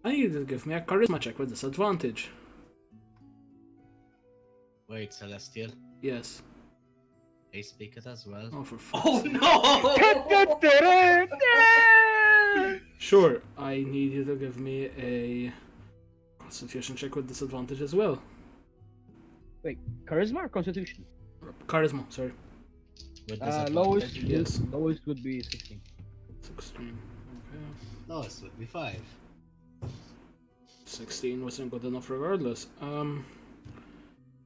I need you to give me a charisma check with disadvantage. Wait, Celestial. Yes. I speak it as well. Oh, for fuck's Oh sake. no! Sure, I need you to give me a constitution check with disadvantage as well. Wait, charisma or constitution? Charisma, sorry. With Lowest, disadvantage. Yes. lowest would be 16. 16. Okay. Lowest would be 5. 16 wasn't good enough regardless.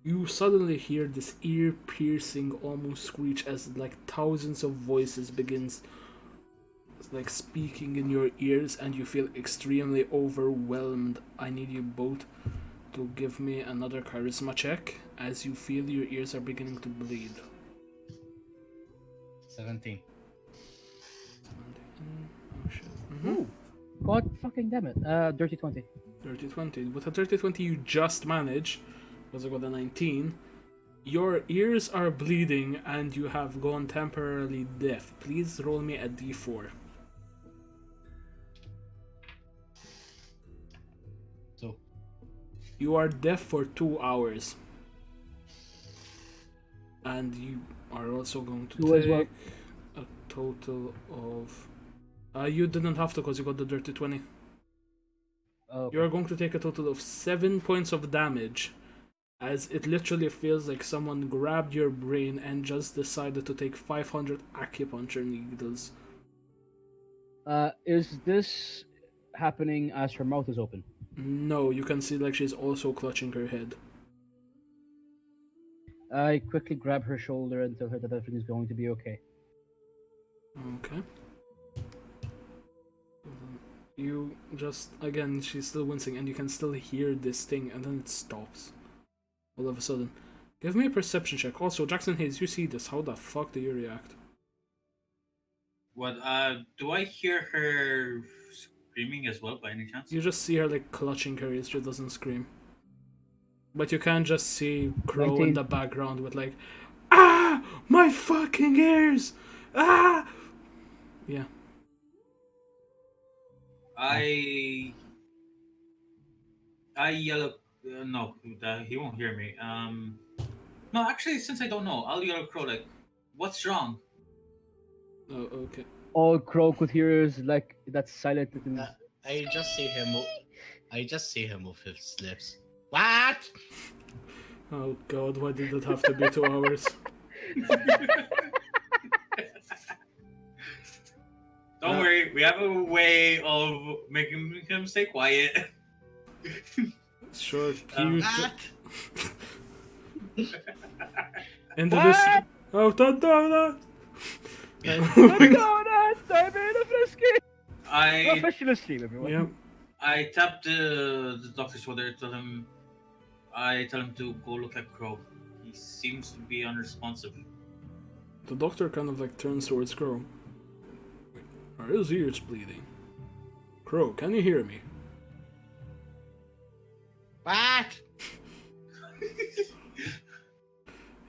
You suddenly hear this ear-piercing almost screech as like thousands of voices begins like speaking in your ears and you feel extremely overwhelmed. I need you both to give me another charisma check as you feel your ears are beginning to bleed. 17. Oh shit. Ooh. God fucking damn it. Dirty 20. Dirty 20. With a dirty 20 you just manage, because I got a 19. Your ears are bleeding and you have gone temporarily deaf. Please roll me a d4. 2. You are deaf for 2 hours. And you are also going to Two as take well. a total of... you didn't have to because you got the dirty 20. Oh, You are going to take a total of 7 points of damage, as it literally feels like someone grabbed your brain and just decided to take 500 acupuncture needles. is this happening as her mouth is open? No, you can see like she's also clutching her head. I quickly grab her shoulder and tell her that everything is going to be okay. Okay. You just, again, she's still wincing, and you can still hear this thing, and then it stops. All of a sudden. Give me a perception check. Also, Jackson Hayes, you see this. How the fuck do you react? What? Do I hear her screaming as well, by any chance? You just see her, like, clutching her ears. She doesn't scream. But you can just see Crowe in 19. the background with, like, ah! My fucking ears! Ah! Yeah. I yell up. No, he won't hear me. No, actually, since I don't know, I'll yell at Crow like, "What's wrong?" Oh, okay. All Crow could hear is like that's silent. I just see him. I just see him with his lips. What? Oh god, why did it have to be 2 hours? Don't worry, we have a way of making him stay quiet. Sure, What? into this. Oh, don't do that! I Professional stream, everyone. Yeah. I tap the doctor's shoulder. I tell him to go look at Crow. He seems to be unresponsive. The doctor kind of like turns towards Crow. Are his ears bleeding? Crow, can you hear me? What?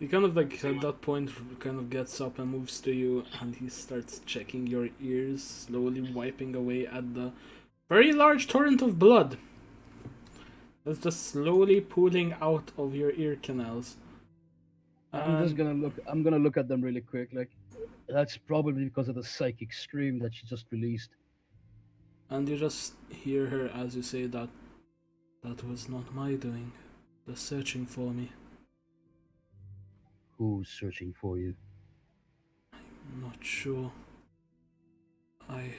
He kind of like at that point kind of gets up and moves to you, and he starts checking your ears, slowly wiping away at the very large torrent of blood that's just slowly pooling out of your ear canals. I'm just gonna look. I'm gonna look at them really quick. Like that's probably because of the psychic stream that she just released. And you just hear her as you say that was not my doing. The searching for me. Who's searching for you? I'm not sure. I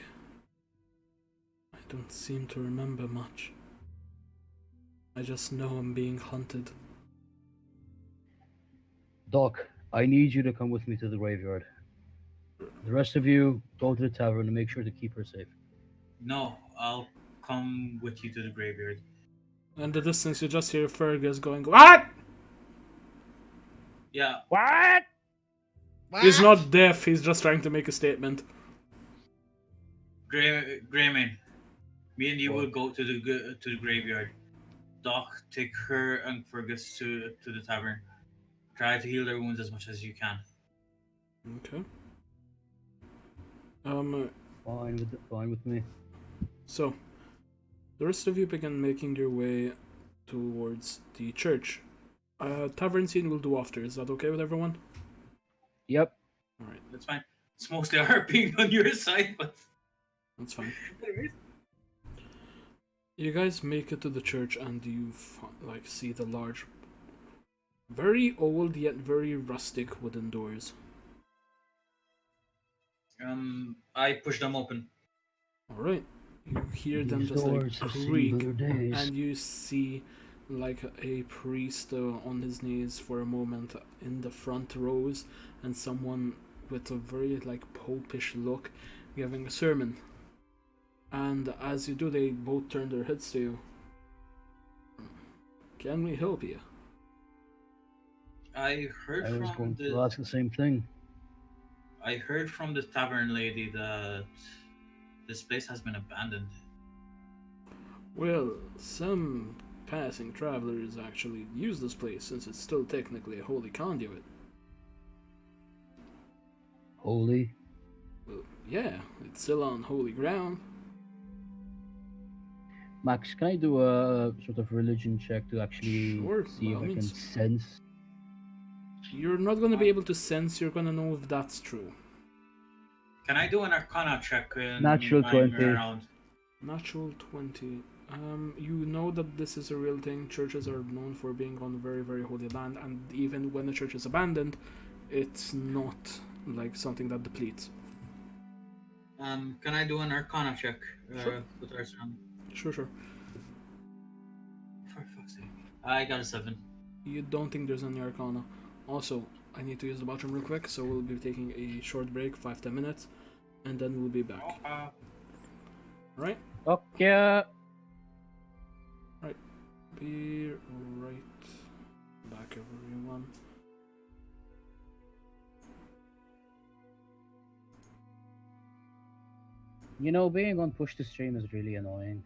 don't seem to remember much. I just know I'm being hunted. Doc, I need you to come with me to the graveyard. The rest of you go to the tavern and make sure to keep her safe. No, I'll come with you to the graveyard. In the distance, you just hear Fergus going, "What?" Yeah, What? He's not deaf, he's just trying to make a statement. Grayman, me and you What? will go to the graveyard. Doc, take her and Fergus to the tavern. Try to heal their wounds as much as you can. Okay. Fine with me. So, the rest of you begin making your way towards the church. Tavern scene will do after. Is that okay with everyone? Yep. Alright, That's fine. It's mostly our being on your side, but that's fine. You guys make it to the church and you see the large, very old yet very rustic wooden doors. I push them open. Alright. You hear them These just like doors have seen creak, better days. and you see like a priest on his knees for a moment in the front rows, and someone with a very like popish look giving a sermon. And as you do, they both turn their heads to you. Can we help you? I heard I was from going the to ask the same thing. I heard from the tavern lady that this place has been abandoned. Well, some passing travelers actually use this place since it's still technically a holy conduit. Holy. Well, yeah, it's still on holy ground. Max, can I do a sort of religion check to actually Sure, see by if all I can means. sense? You're not gonna be able to sense, you're gonna know if that's true. Can I do an Arcana check? Natural 20. Around? Natural 20. You know that this is a real thing. Churches are known for being on very, very holy land, and even when a church is abandoned, it's not like something that depletes. Can I do an Arcana check? Sure. With our son? Sure. For fuck's sake. I got a 7. You don't think there's any arcana. Also, I need to use the bathroom real quick, so we'll be taking a short break, 5-10 minutes, and then we'll be back. Alright? Okay. Be right back, everyone. You know, being on push to stream is really annoying.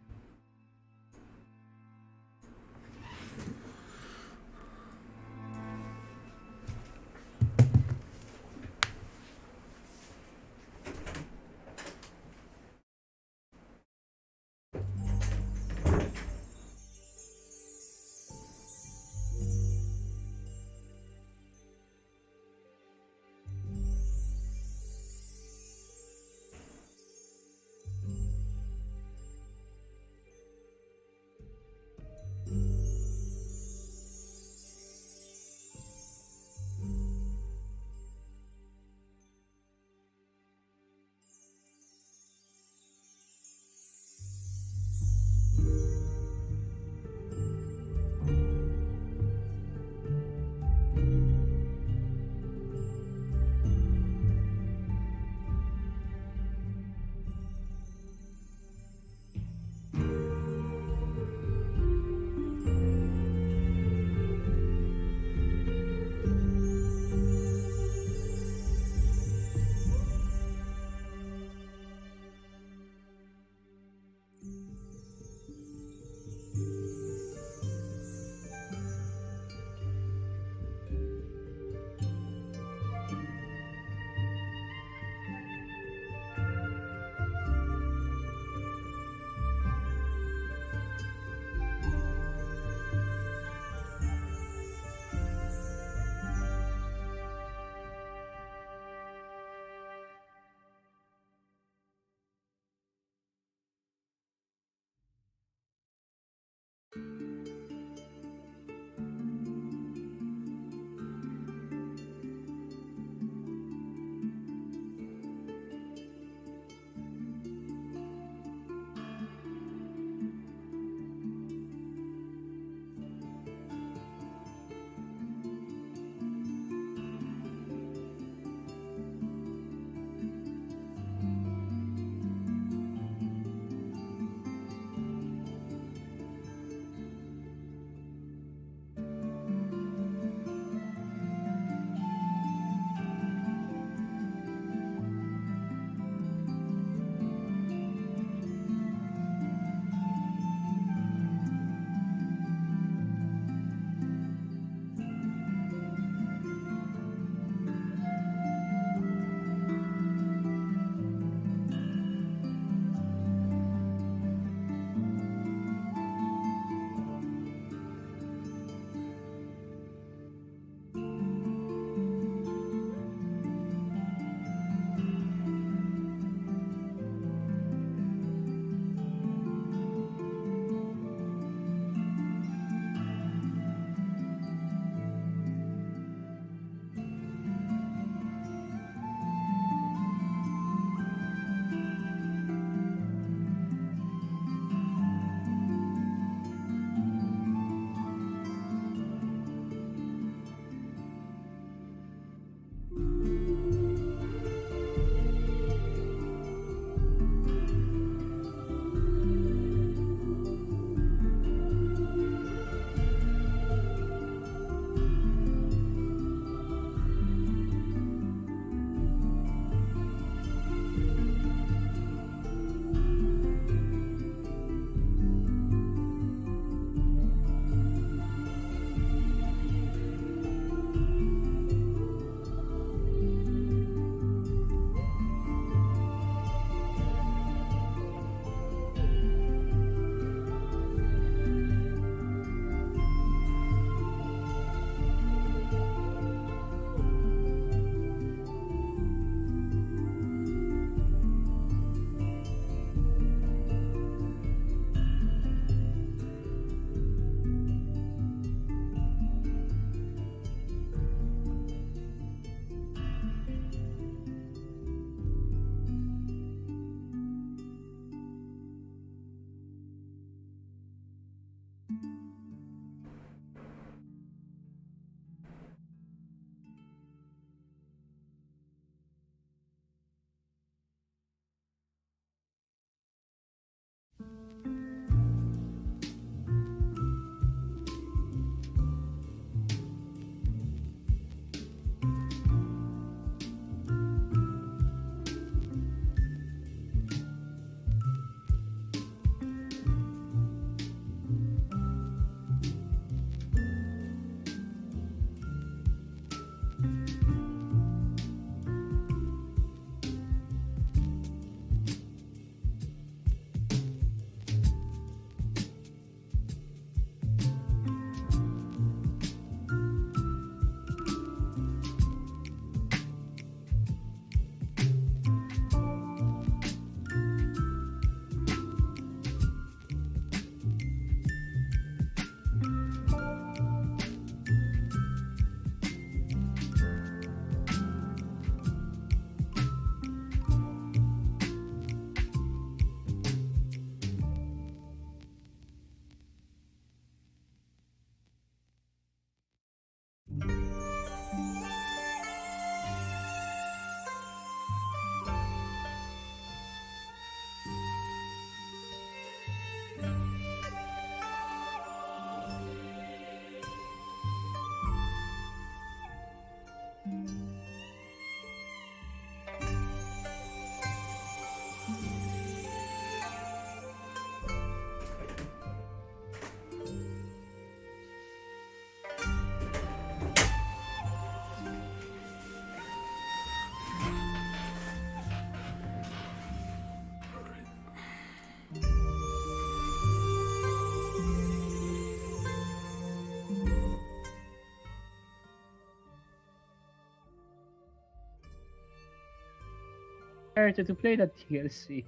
character to play that DLC.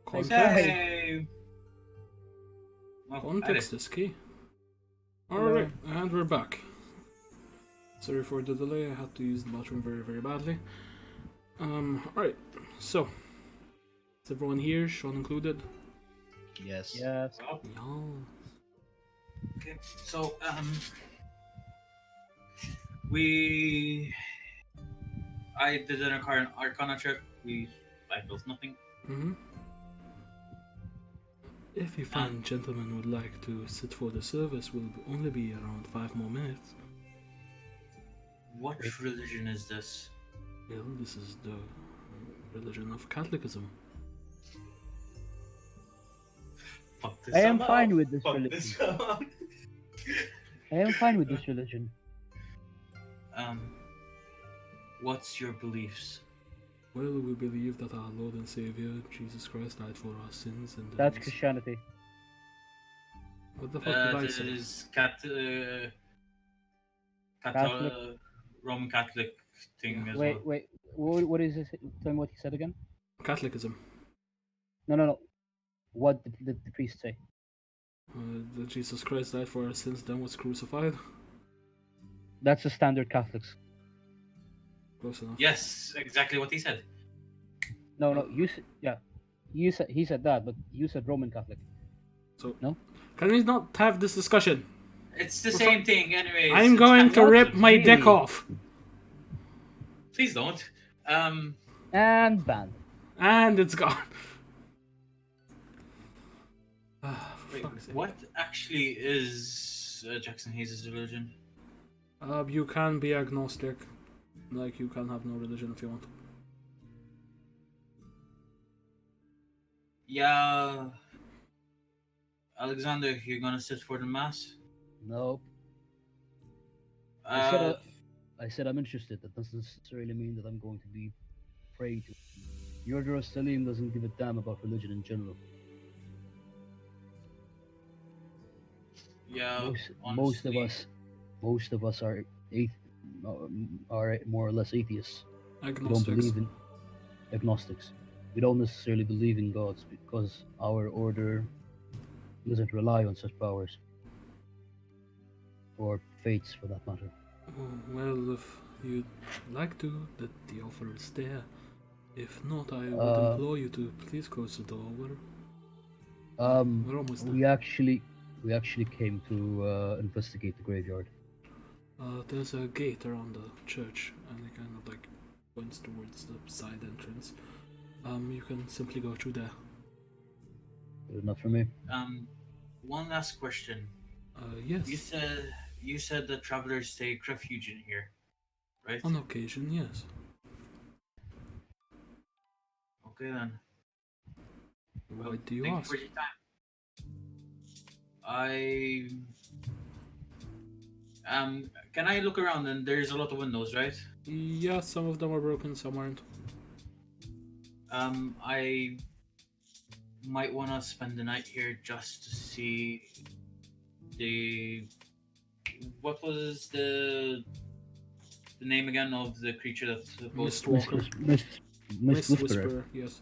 Context, Yay! Well, context is key. Alright, and we're back. Sorry for the delay, I had to use the bathroom very, very badly. Alright, so. Is everyone here, Sean included? Yes. Yes. Well, Yeah. okay. So, I did an Arcana check. I felt nothing. Mm-hmm. If you find gentlemen would like to sit for the service, will only be around 5 more minutes. What religion is this? Well, this is the religion of Catholicism. Fuck this I am up. fine with this Fuck religion. this up. I am fine with this religion. What's your beliefs? Well, we believe that our Lord and Savior, Jesus Christ, died for our sins and That's then Christianity. What the fuck did I This say? is Catholic. Roman Catholic thing as Wait, well. what is this? Tell me what he said again. Catholicism. No. What did the priest say? That Jesus Christ died for our sins, then was crucified. That's the standard Catholics. Close enough. Yes, exactly what he said. No, he said that, but you said Roman Catholic. So, No? Can we not have this discussion? It's the Well, same thing, anyways. I'm It's going to Catholic. rip my dick really? off. Please don't. And banned. And it's gone. For Wait, fuck's sake. what actually is Jackson Hayes' religion? You can be agnostic. Like, you can have no religion if you want. Yeah. Alexander, you're gonna sit for the mass? Nope. Uh, I said I'm interested. That doesn't necessarily mean that I'm going to be praying to. The Order of Salim doesn't give a damn about religion in general. yeah. Most of honestly, us are more or less atheists. We don't Agnostics. believe in agnostics. We don't necessarily believe in gods because our order doesn't rely on such powers or fates, for that matter. Oh, well, if you'd like to, the offer is there. If not, I would implore you to please close the door. We're almost there. We actually came to investigate the graveyard. There's a gate around the church, and it kind of like points towards the side entrance. You can simply go through there. Good enough for me. one last question. Yes. You said that travelers take refuge in here, right? On occasion, yes. Okay then. Why do you Thank ask? you for your time. Can I look around? And there's a lot of windows, right? Yeah, some of them are broken, some aren't. I might want to spend the night here just to see what was the name again of the creature that's supposed Mistwalker. Mist Whisperer. Whisperer, yes.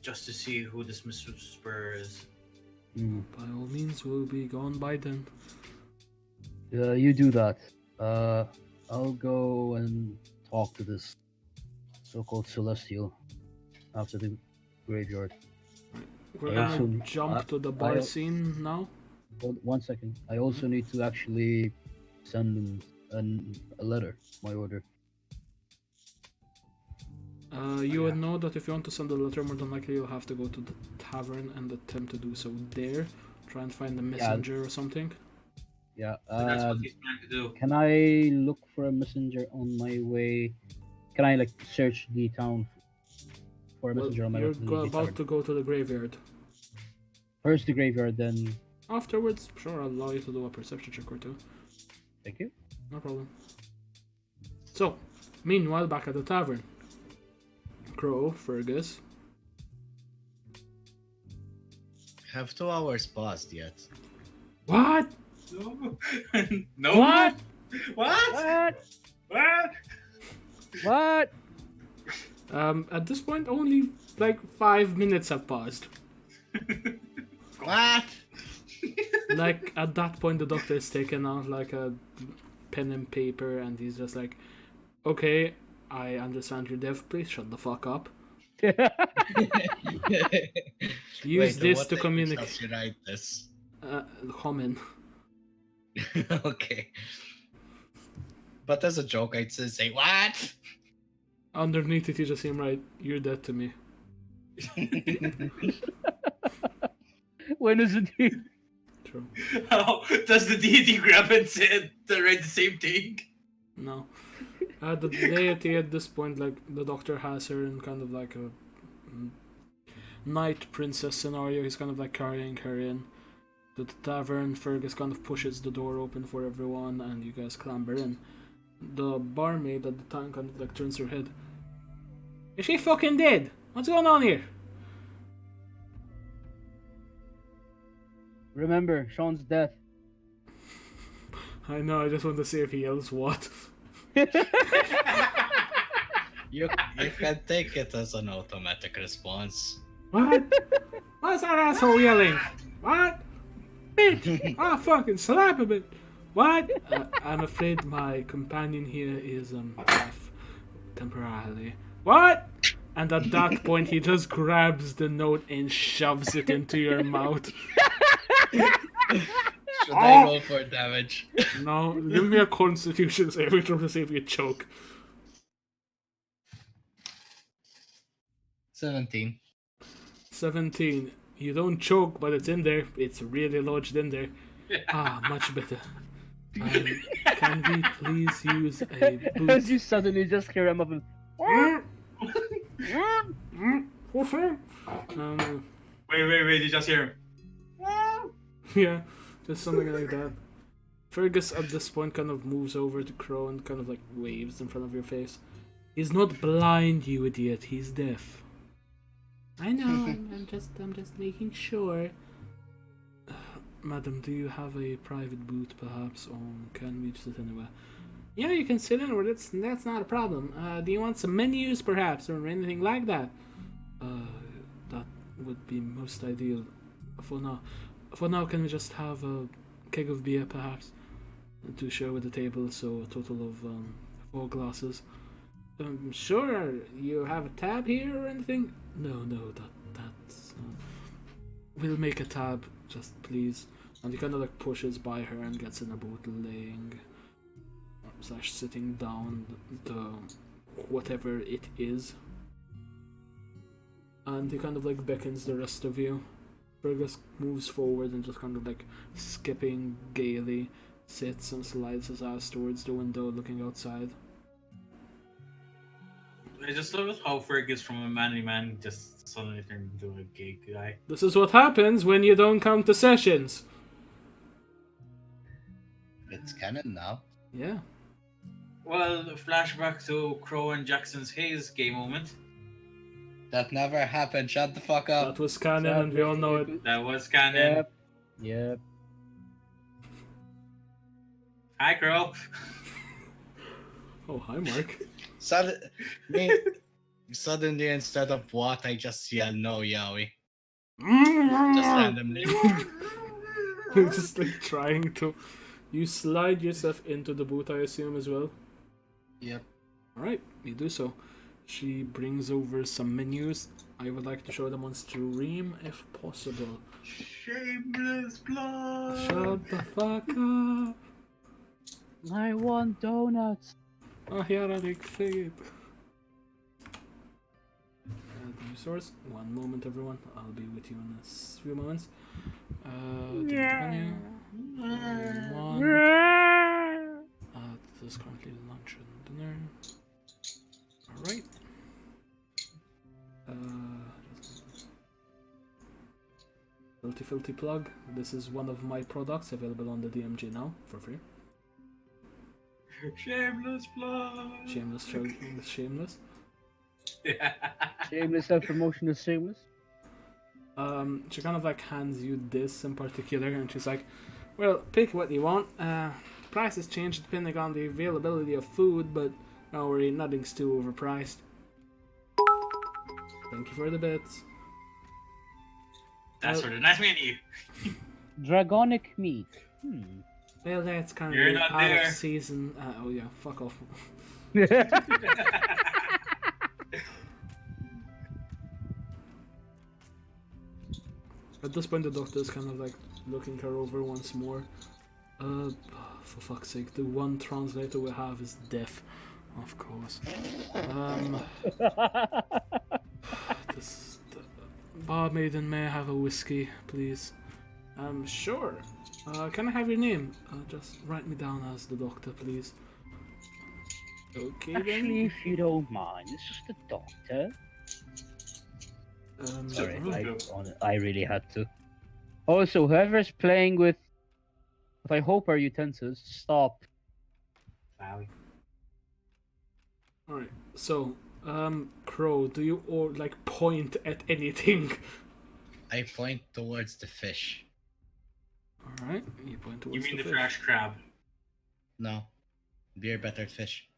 just to see who this Mist Whisperer is. By all means, we'll be gone by then. You do that. I'll go and talk to this so-called Celestial after the graveyard. We're I gonna also- jump to the bar I- scene now. Hold 1 second. I also need to actually send a letter, my order. You would know that if you want to send a letter, more than likely you'll have to go to the tavern and attempt to do so there. Try and find a messenger or something. Yeah. That's what he's trying to do. Can I look for a messenger on my way? Can I like search the town for a Well, messenger on my way you're to the about tavern? to go to the graveyard. First the graveyard, then. Afterwards, sure, I'll allow you to do a perception check or two. Thank you. No problem. So, meanwhile, back at the tavern. Crowe, Fergus. Have 2 hours passed yet? What? No. No. What? What? What? What? What? At this point, only like 5 minutes have passed. What? Like at that point, the doctor is taking out like a pen and paper, and he's just like, "Okay, I understand you're deaf. Please shut the fuck up. Use Wait, this what to language communicate." does you write this? Common. Okay. But as a joke, I'd say, what? Underneath it, you just see him write, "You're dead to me." When is it? True. How does the deity grab and say to write the same thing? No. The deity at this point, like the doctor has her in kind of like a knight princess scenario. He's kind of like carrying her in to the tavern. Fergus kind of pushes the door open for everyone, and you guys clamber in. The barmaid at the time kind of like turns her head. Is she fucking dead? What's going on here? Remember, Sean's death. I know, I just want to see if he yells what. You can take it as an automatic response. What? What's that asshole yelling? What? Bitch! Ah, fucking slap a bit. What? I'm afraid my companion here is deaf temporarily. What? And at that point, he just grabs the note and shoves it into your mouth. Should I roll for damage? No, give me a Constitution saving throw to see if you choke. 17. 17. You don't choke, but it's in there. It's really lodged in there. Ah, much better. Can we please use a boot? As you suddenly just hear him up and Wait, you just hear him. Yeah, just something like that. Fergus at this point kind of moves over to Crowe and kind of like waves in front of your face. He's not blind, you idiot. He's deaf. I know. I'm just making sure. Madam, do you have a private booth, perhaps, or can we sit anywhere? Yeah, you can sit anywhere. That's not a problem. Do you want some menus, perhaps, or anything like that? That would be most ideal. For now, can we just have a keg of beer, perhaps, to share with the table? So a total of 4 glasses. Sure. You have a tab here or anything? No. That's. We'll make a tab, just please. And he kind of like pushes by her and gets in a boat, laying / sitting down the whatever it is. And he kind of like beckons the rest of you. Fergus moves forward and just kind of like skipping gaily sits and slides his ass towards the window looking outside. I just love how Fergus from a manly man just suddenly turned into a gay guy. This is what happens when you don't come to sessions. It's canon now. Yeah. Well, flashback to Crowe and Jackson's Hayes gay moment. That never happened. Shut the fuck up. That was canon and we all know it. That was canon. Yep. Hi, Crowe. Oh, hi, Mark. Suddenly, instead of what, I just yell no, Yowie. Just randomly. Just like trying to. You slide yourself into the boot, I assume, as well. Yep. Alright, you do so. She brings over some menus. I would like to show them on stream if possible. Shameless blood. Shut the fuck up. I want donuts. Oh, here I figured. Add new source. One moment, everyone. I'll be with you in a few moments. Menu. One. This is currently lunch and dinner. Alright. Filthy plug. This is one of my products available on the DMG now for free. Shameless blood. Shameless. Shameless self-promotion is shameless. She kind of like hands you this in particular, and she's like, "Well, pick what you want. Prices change depending on the availability of food, but don't worry, nothing's too overpriced." Thank you for the bits. That's for the nice menu. Dragonic meat. Well, that's kind You're of not out there. of season. Oh yeah, fuck off. At this point, the doctor is kind of like looking her over once more. For fuck's sake, the one translator we have is deaf, of course. This barmaiden, may I have a whiskey, please? Sure. Can I have your name? Just write me down as the doctor, please. Okay, Actually, then. if you don't mind, this is the doctor. Sorry, I really had to. Also, whoever's playing with what I hope are utensils, stop. Wow. Alright, so, Crow, do you or like point at anything? I point towards the fish. Alright, you point You towards mean the fish. trash crab? No. Beer battered fish.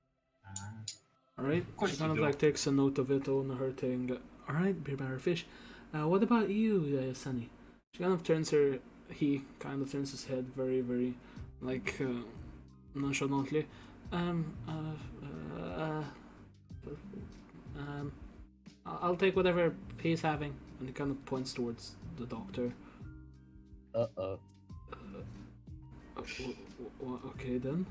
Alright, course she kind you of do. like takes a note of it on her thing. Alright, beer barrel fish. What about you, Sunny? She kind of turns he kind of turns his head very, very, like, nonchalantly. I'll take whatever he's having. And he kind of points towards the doctor. Uh-oh. Okay then.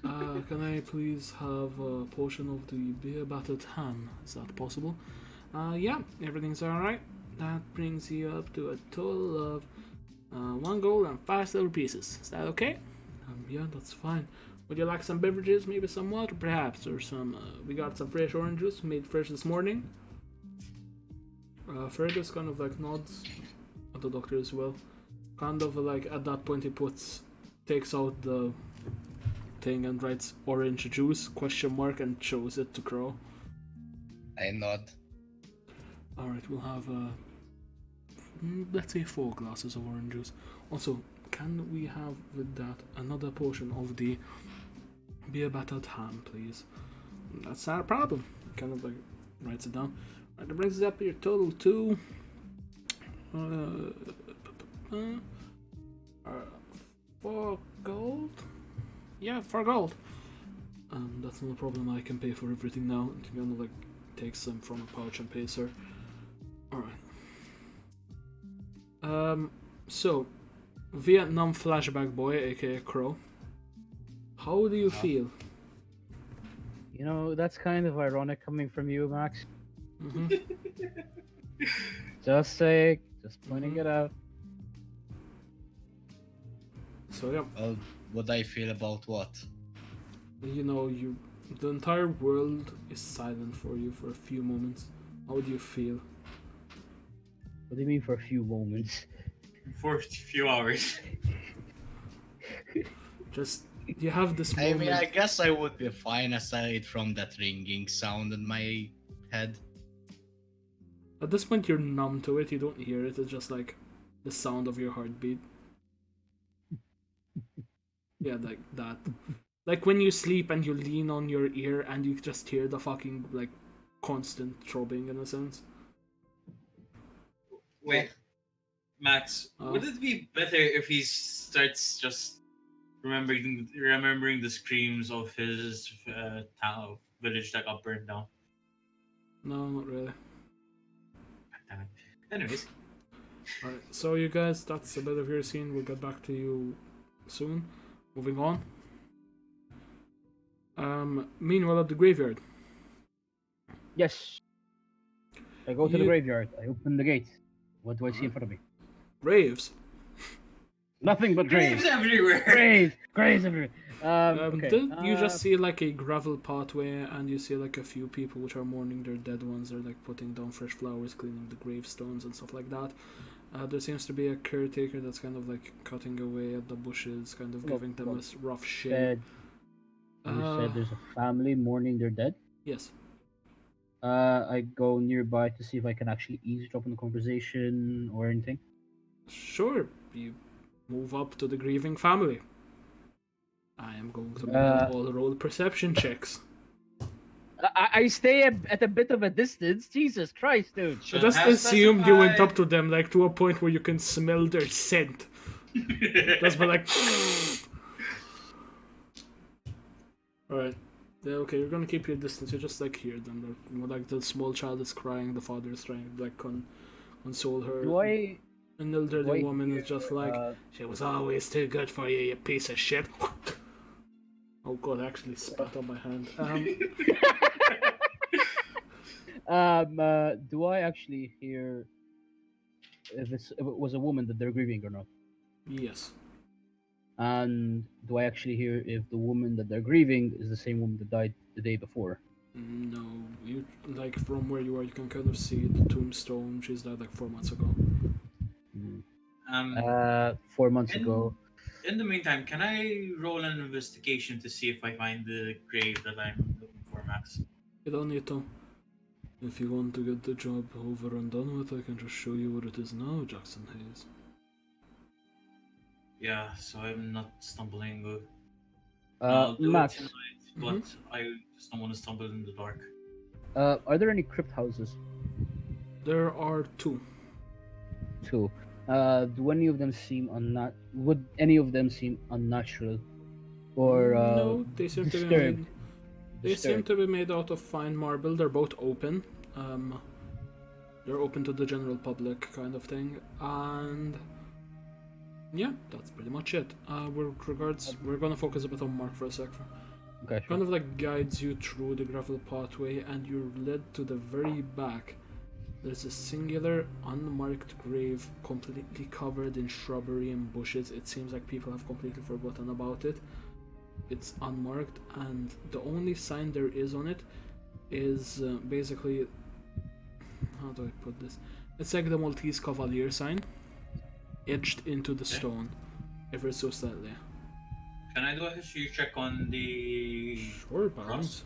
Can I please have a portion of the beer battered ham? Is that possible? Yeah, everything's alright. That brings you up to a total of 1 gold and 5 silver pieces. Is that okay? Yeah, that's fine. Would you like some beverages? Maybe some water, perhaps? Or some, we got some fresh orange juice made fresh this morning. Fergus kind of like nods at the doctor as well. Kind of like at that point he takes out the thing and writes orange juice ? And shows it to Crow. I nod. Alright, we'll have let's say 4 glasses of orange juice. Also, can we have with that another portion of the beer battered ham, please? That's not a problem. Kind of like writes it down. Right, that brings us up to your total to 4 gold? Yeah, 4 gold. That's not a problem, I can pay for everything now. And he kind of like takes them from a pouch and pays her. Alright. So, Vietnam flashback boy, aka Crow. How do you feel? You know, that's kind of ironic coming from you, Max. Mm-hmm. Just saying, just pointing Mhm. it out. So yeah, Well, what I feel about what? you know, the entire world is silent for you for a few moments. How do you feel? What do you mean for a few moments? For a few hours. Just you have this I moment. mean, I guess I would be fine aside from that ringing sound in my head. At this point, you're numb to it. You don't hear it. It's just like the sound of your heartbeat. Yeah, like that. Like when you sleep and you lean on your ear and you just hear the fucking like constant throbbing in a sense. Wait, Max, would it be better if he starts just remembering the screams of his town village that got burned down? No, not really. Damn it. Anyways, Alright, so you guys, that's a bit of your scene. We'll get back to you soon. Moving on. Meanwhile at the graveyard. Yes. I go to the You- graveyard. I open the gate. What do I see in front of me? Graves. Nothing but graves graves. everywhere. Graves everywhere. Okay. You just see like a gravel pathway and you see like a few people which are mourning their dead ones. They're like putting down fresh flowers, cleaning the gravestones and stuff like that. There seems to be a caretaker that's kind of like cutting away at the bushes, kind of giving them a rough shave. Said, you said there's a family mourning their dead. Yes. I go nearby to see if I can actually eavesdrop on the conversation or anything. Sure, you move up to the grieving family. I am going to make them all roll perception checks. I stay at a bit of a distance. Jesus Christ, dude. I Should just have assumed you went up specified. to them, like, to a point where you can smell their scent. Just be like... Alright. Yeah, okay, you're gonna keep your distance. You just, like, hear them. Like, the small child is crying, the father is trying to, like, console her. Do I An elderly do I woman hear, is just like, uh, she was always too good for you, you piece of shit. Oh god, I actually spat on my hand. do I actually hear if it was a woman that they're grieving or not? Yes. And do I actually hear if the woman that they're grieving is the same woman that died the day before? No, you, like, from where you are, you can kind of see the tombstone. She's died like 4 months ago. Hmm. Um, 4 months in, ago. in the meantime, can I roll an investigation to see if I find the grave that I'm looking for, Max? You don't need to. If you want to get the job over and done with, I can just show you what it is now, Jackson Hayes. Yeah, so I'm not stumbling. I'll do it Max, tonight, but I just don't want to stumble in the dark. are there any crypt houses? There are two. Two. Do any of them seem would any of them seem unnatural or No, they seem to be disturbed? made. They seem to be made out of fine marble. They're both open. They're open to the general public, kind of thing. And yeah, that's pretty much it. We're gonna focus a bit on Mark for a sec. Okay, sure. Kind of like guides you through the gravel pathway, and you're led to the very back. There's a singular, unmarked grave, completely covered in shrubbery and bushes. It seems like people have completely forgotten about it. It's unmarked, and the only sign there is on it is basically, how do I put this? It's like the Maltese Cavalier sign, etched into the stone, ever so slightly. Can I do a history check on the Sure, cross? Barnes.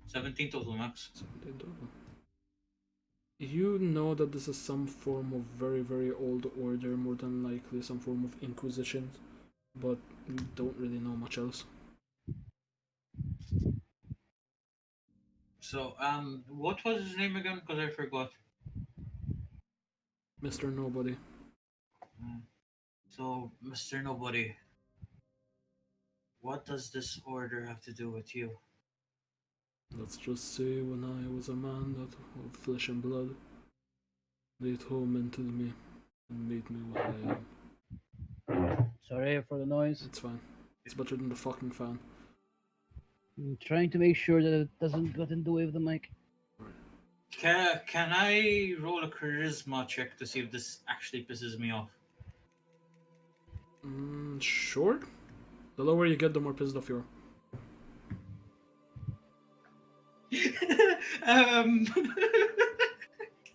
17 total, Max. You know that this is some form of very, very old order, more than likely some form of inquisition, but you don't really know much else. So, what was his name again? Because I forgot. Mr. Nobody. So, Mr. Nobody, what does this order have to do with you? Let's just say when I was a man that of flesh and blood, they tormented me and made me what I am. Sorry for the noise. It's fine. It's better than the fucking fan. I'm trying to make sure that it doesn't get in the way of the mic. Can I roll a charisma check to see if this actually pisses me off? Sure. The lower you get, the more pissed off you are.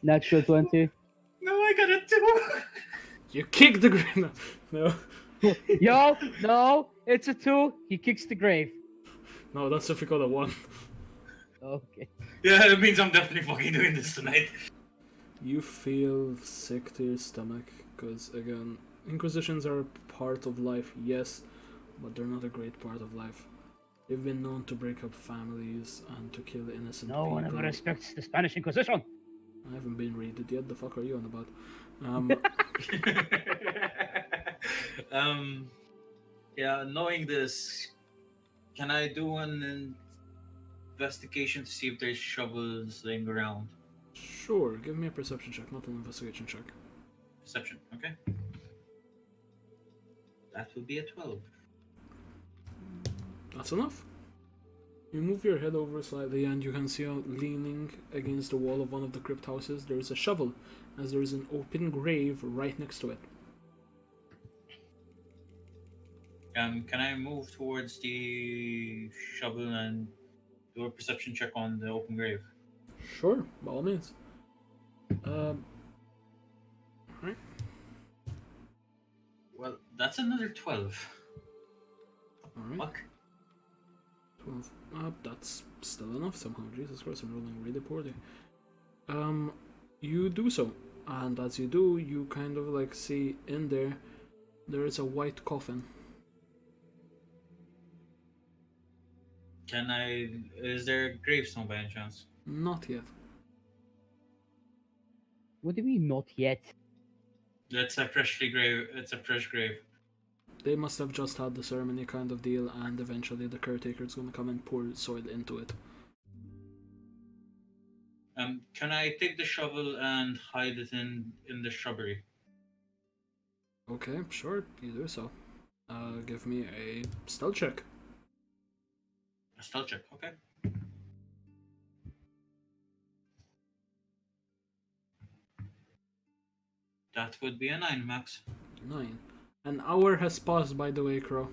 Natural 20. No, I got a 2. You kick the green. No. Yo, no, it's a 2. He kicks the grave. No, that's if you got a 1. Okay. Yeah, that means I'm definitely fucking doing this tonight. You feel sick to your stomach, because again, Inquisitions are a part of life, yes, but they're not a great part of life. They've been known to break up families and to kill innocent No people. one ever respects the Spanish Inquisition. I haven't been raided yet, the fuck are you on about? Yeah, knowing this, can I do an investigation to see if there's shovels laying around? Sure, give me a perception check, not an investigation check. Perception, okay. That would be a 12. That's enough. You move your head over slightly and you can see leaning against the wall of one of the crypt houses, there is a shovel, as there is an open grave right next to it. Can I move towards the shovel and do a perception check on the open grave? Sure, by all means. Alright. Well, that's another 12. Alright. Fuck. 12. That's still enough somehow. Jesus Christ, I'm rolling really poorly. You do so, and as you do, you kind of like see in there There is a white coffin. Is there a gravestone by any chance? Not yet. What do you mean not yet? It's a freshly grave. It's a fresh grave. They must have just had the ceremony kind of deal, and eventually the caretaker's gonna come and pour soil into it. Can I take the shovel and hide it in the shrubbery? Okay, sure, you do so. Give me a stealth check. A stealth check. Okay. That would be a 9, Max. 9. An hour has passed, by the way, Crow.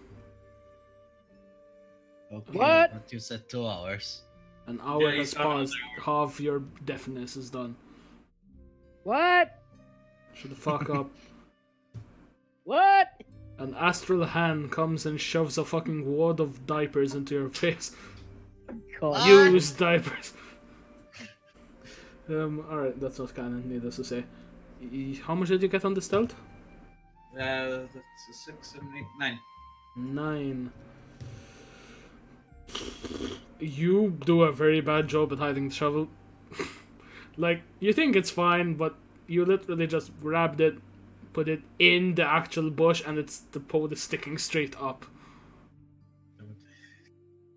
Okay, What? but you said 2 hours. An hour Yeah, you has said another passed. Half your deafness is done. What? Shut the fuck up. What? An astral hand comes and shoves a fucking wad of diapers into your face. God. Used diapers. Alright, that's not canon, needless to say. How much did you get on the stealth? That's a 6, 7, 8, 9. 9. You do a very bad job at hiding the shovel. Like, you think it's fine, but you literally just grabbed it, put it in the actual bush, and the pole is sticking straight up.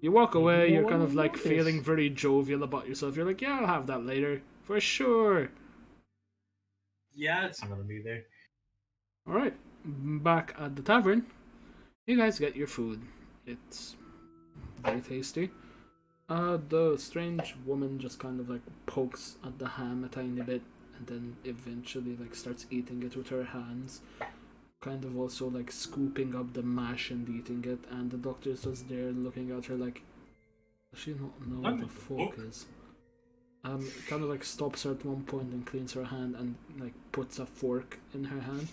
You walk away, you're kind of like feeling very jovial about yourself. You're like, yeah, I'll have that later. For sure. Yeah, it's not gonna be there. Alright, back at the tavern, you guys get your food. It's very tasty. The strange woman just kind of like pokes at the ham a tiny bit and then eventually like starts eating it with her hands. Kind of also like scooping up the mash and eating it, and the doctor's just there looking at her like, does she not know what the fork is? Kind of like stops her at one point and cleans her hand and like puts a fork in her hand.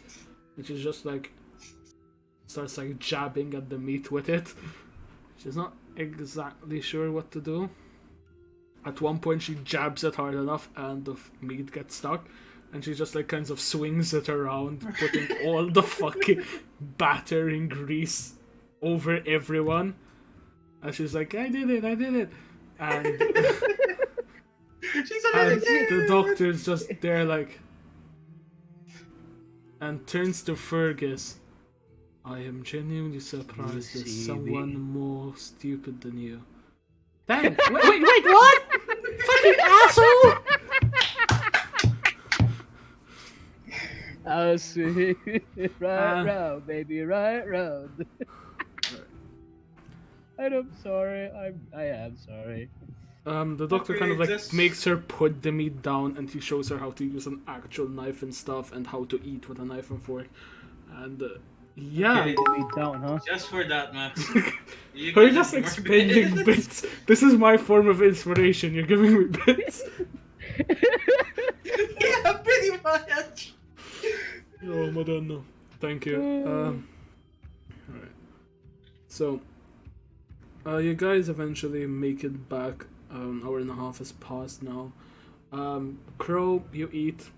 And she's just like starts like jabbing at the meat with it. She's not exactly sure what to do. At one point she jabs it hard enough and the meat gets stuck, and she just like kind of swings it around, putting all the fucking batter and grease over everyone. And she's like, I did it. And, and the doctor's just there like, and turns to Fergus. I am genuinely surprised there's someone more stupid than you. Thanks. Wait, what? Fucking asshole! I'll see. Right round, baby, right round. And I'm sorry. I am sorry. The doctor Okay, kind of like just- makes her put the meat down, and he shows her how to use an actual knife and stuff, and how to eat with a knife and fork. And yeah, Okay. Put me down, huh? Just for that, Max. You her guys just are expending more- bits. This is my form of inspiration. You're giving me bits. Yeah, pretty much. Oh, Madonna. Thank you. Alright. So, you guys eventually make it back. An hour and a half has passed now. Crow, you eat.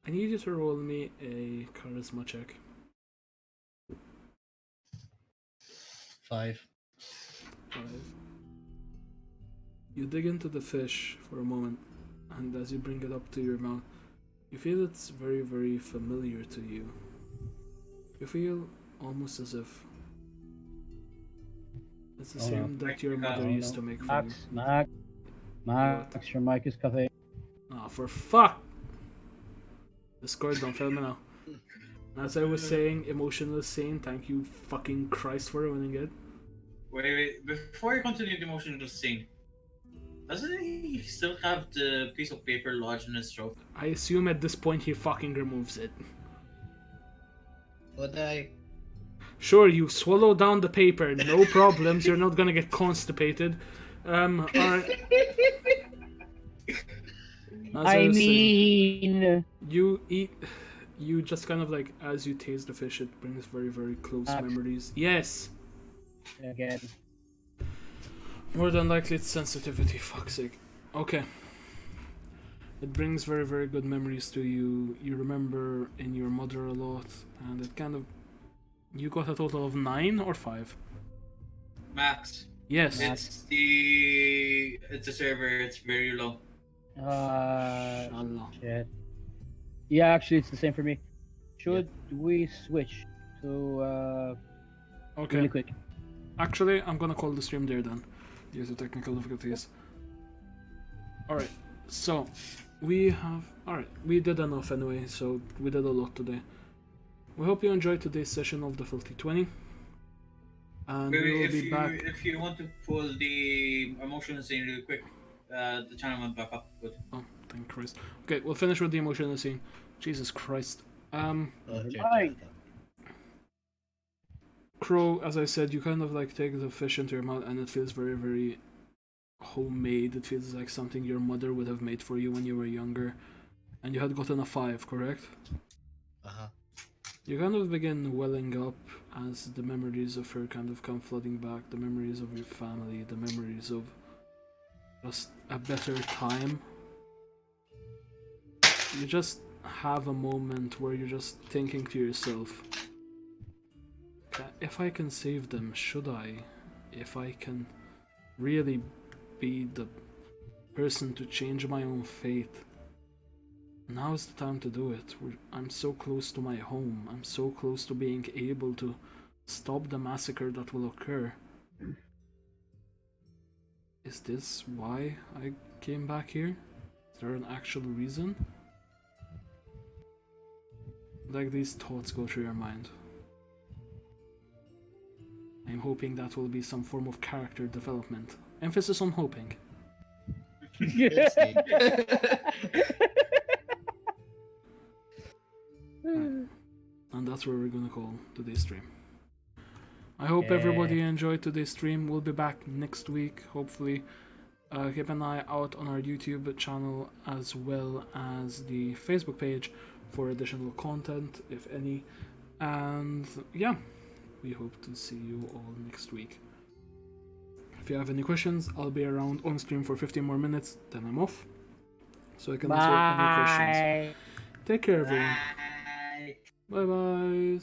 I need you to roll me a charisma check. 5. 5. You dig into the fish for a moment, and as you bring it up to your mouth, you feel it's very, very familiar to you. You feel almost as if it's the same that your mother used to make for you. Max, your mic is cutting. Ah, for fuck! Discord, don't fail me now. As I was saying, emotional scene, thank you fucking Christ for ruining it. Wait. Before you continue the emotional scene, doesn't he still have the piece of paper lodged in his throat? I assume at this point he fucking removes it. Would I? Sure, you swallow down the paper, no problems, you're not gonna get constipated. Alright. As I was saying, mean, you eat, you just kind of like, as you taste the fish, it brings very, very close memories. Yes! again. More than likely it's sensitivity, fuck's sake. Okay. It brings very, very good memories to you. You remember in your mother a lot, and it kind of. You got a total of 9 or 5? Max. Yes. It's a server. It's very low. Allah. Shit. Yeah, actually, it's the same for me. Should we switch to Okay. really quick? Actually, I'm gonna call the stream there then, due to technical difficulties. Alright, so we have. Alright, we did enough anyway, so we did a lot today. We hope you enjoyed today's session of the Filthy 20. And we will be back. If you want to pull the emotional scene really quick, the channel went back up. Good. Oh, thank Christ. Okay, we'll finish with the emotional scene. Jesus Christ. Right. Crowe, as I said, you kind of like take the fish into your mouth and it feels very, very homemade. It feels like something your mother would have made for you when you were younger. And you had gotten a 5, correct? Uh-huh. You kind of begin welling up as the memories of her kind of come flooding back. The memories of your family, the memories of just a better time. You just have a moment where you're just thinking to yourself, if I can save them, should I? If I can really be the person to change my own fate, now's the time to do it. I'm so close to my home. I'm so close to being able to stop the massacre that will occur. Is this why I came back here? Is there an actual reason? Like, these thoughts go through your mind. I'm hoping that will be some form of character development. Emphasis on hoping. We'll see. And that's where we're gonna call today's stream. I hope everybody enjoyed today's stream. We'll be back next week, hopefully. Keep an eye out on our YouTube channel as well as the Facebook page for additional content, if any. And yeah, we hope to see you all next week. If you have any questions, I'll be around on stream for 15 more minutes, then I'm off. So I can answer any questions. Take care, everyone. Bye. Bye bye.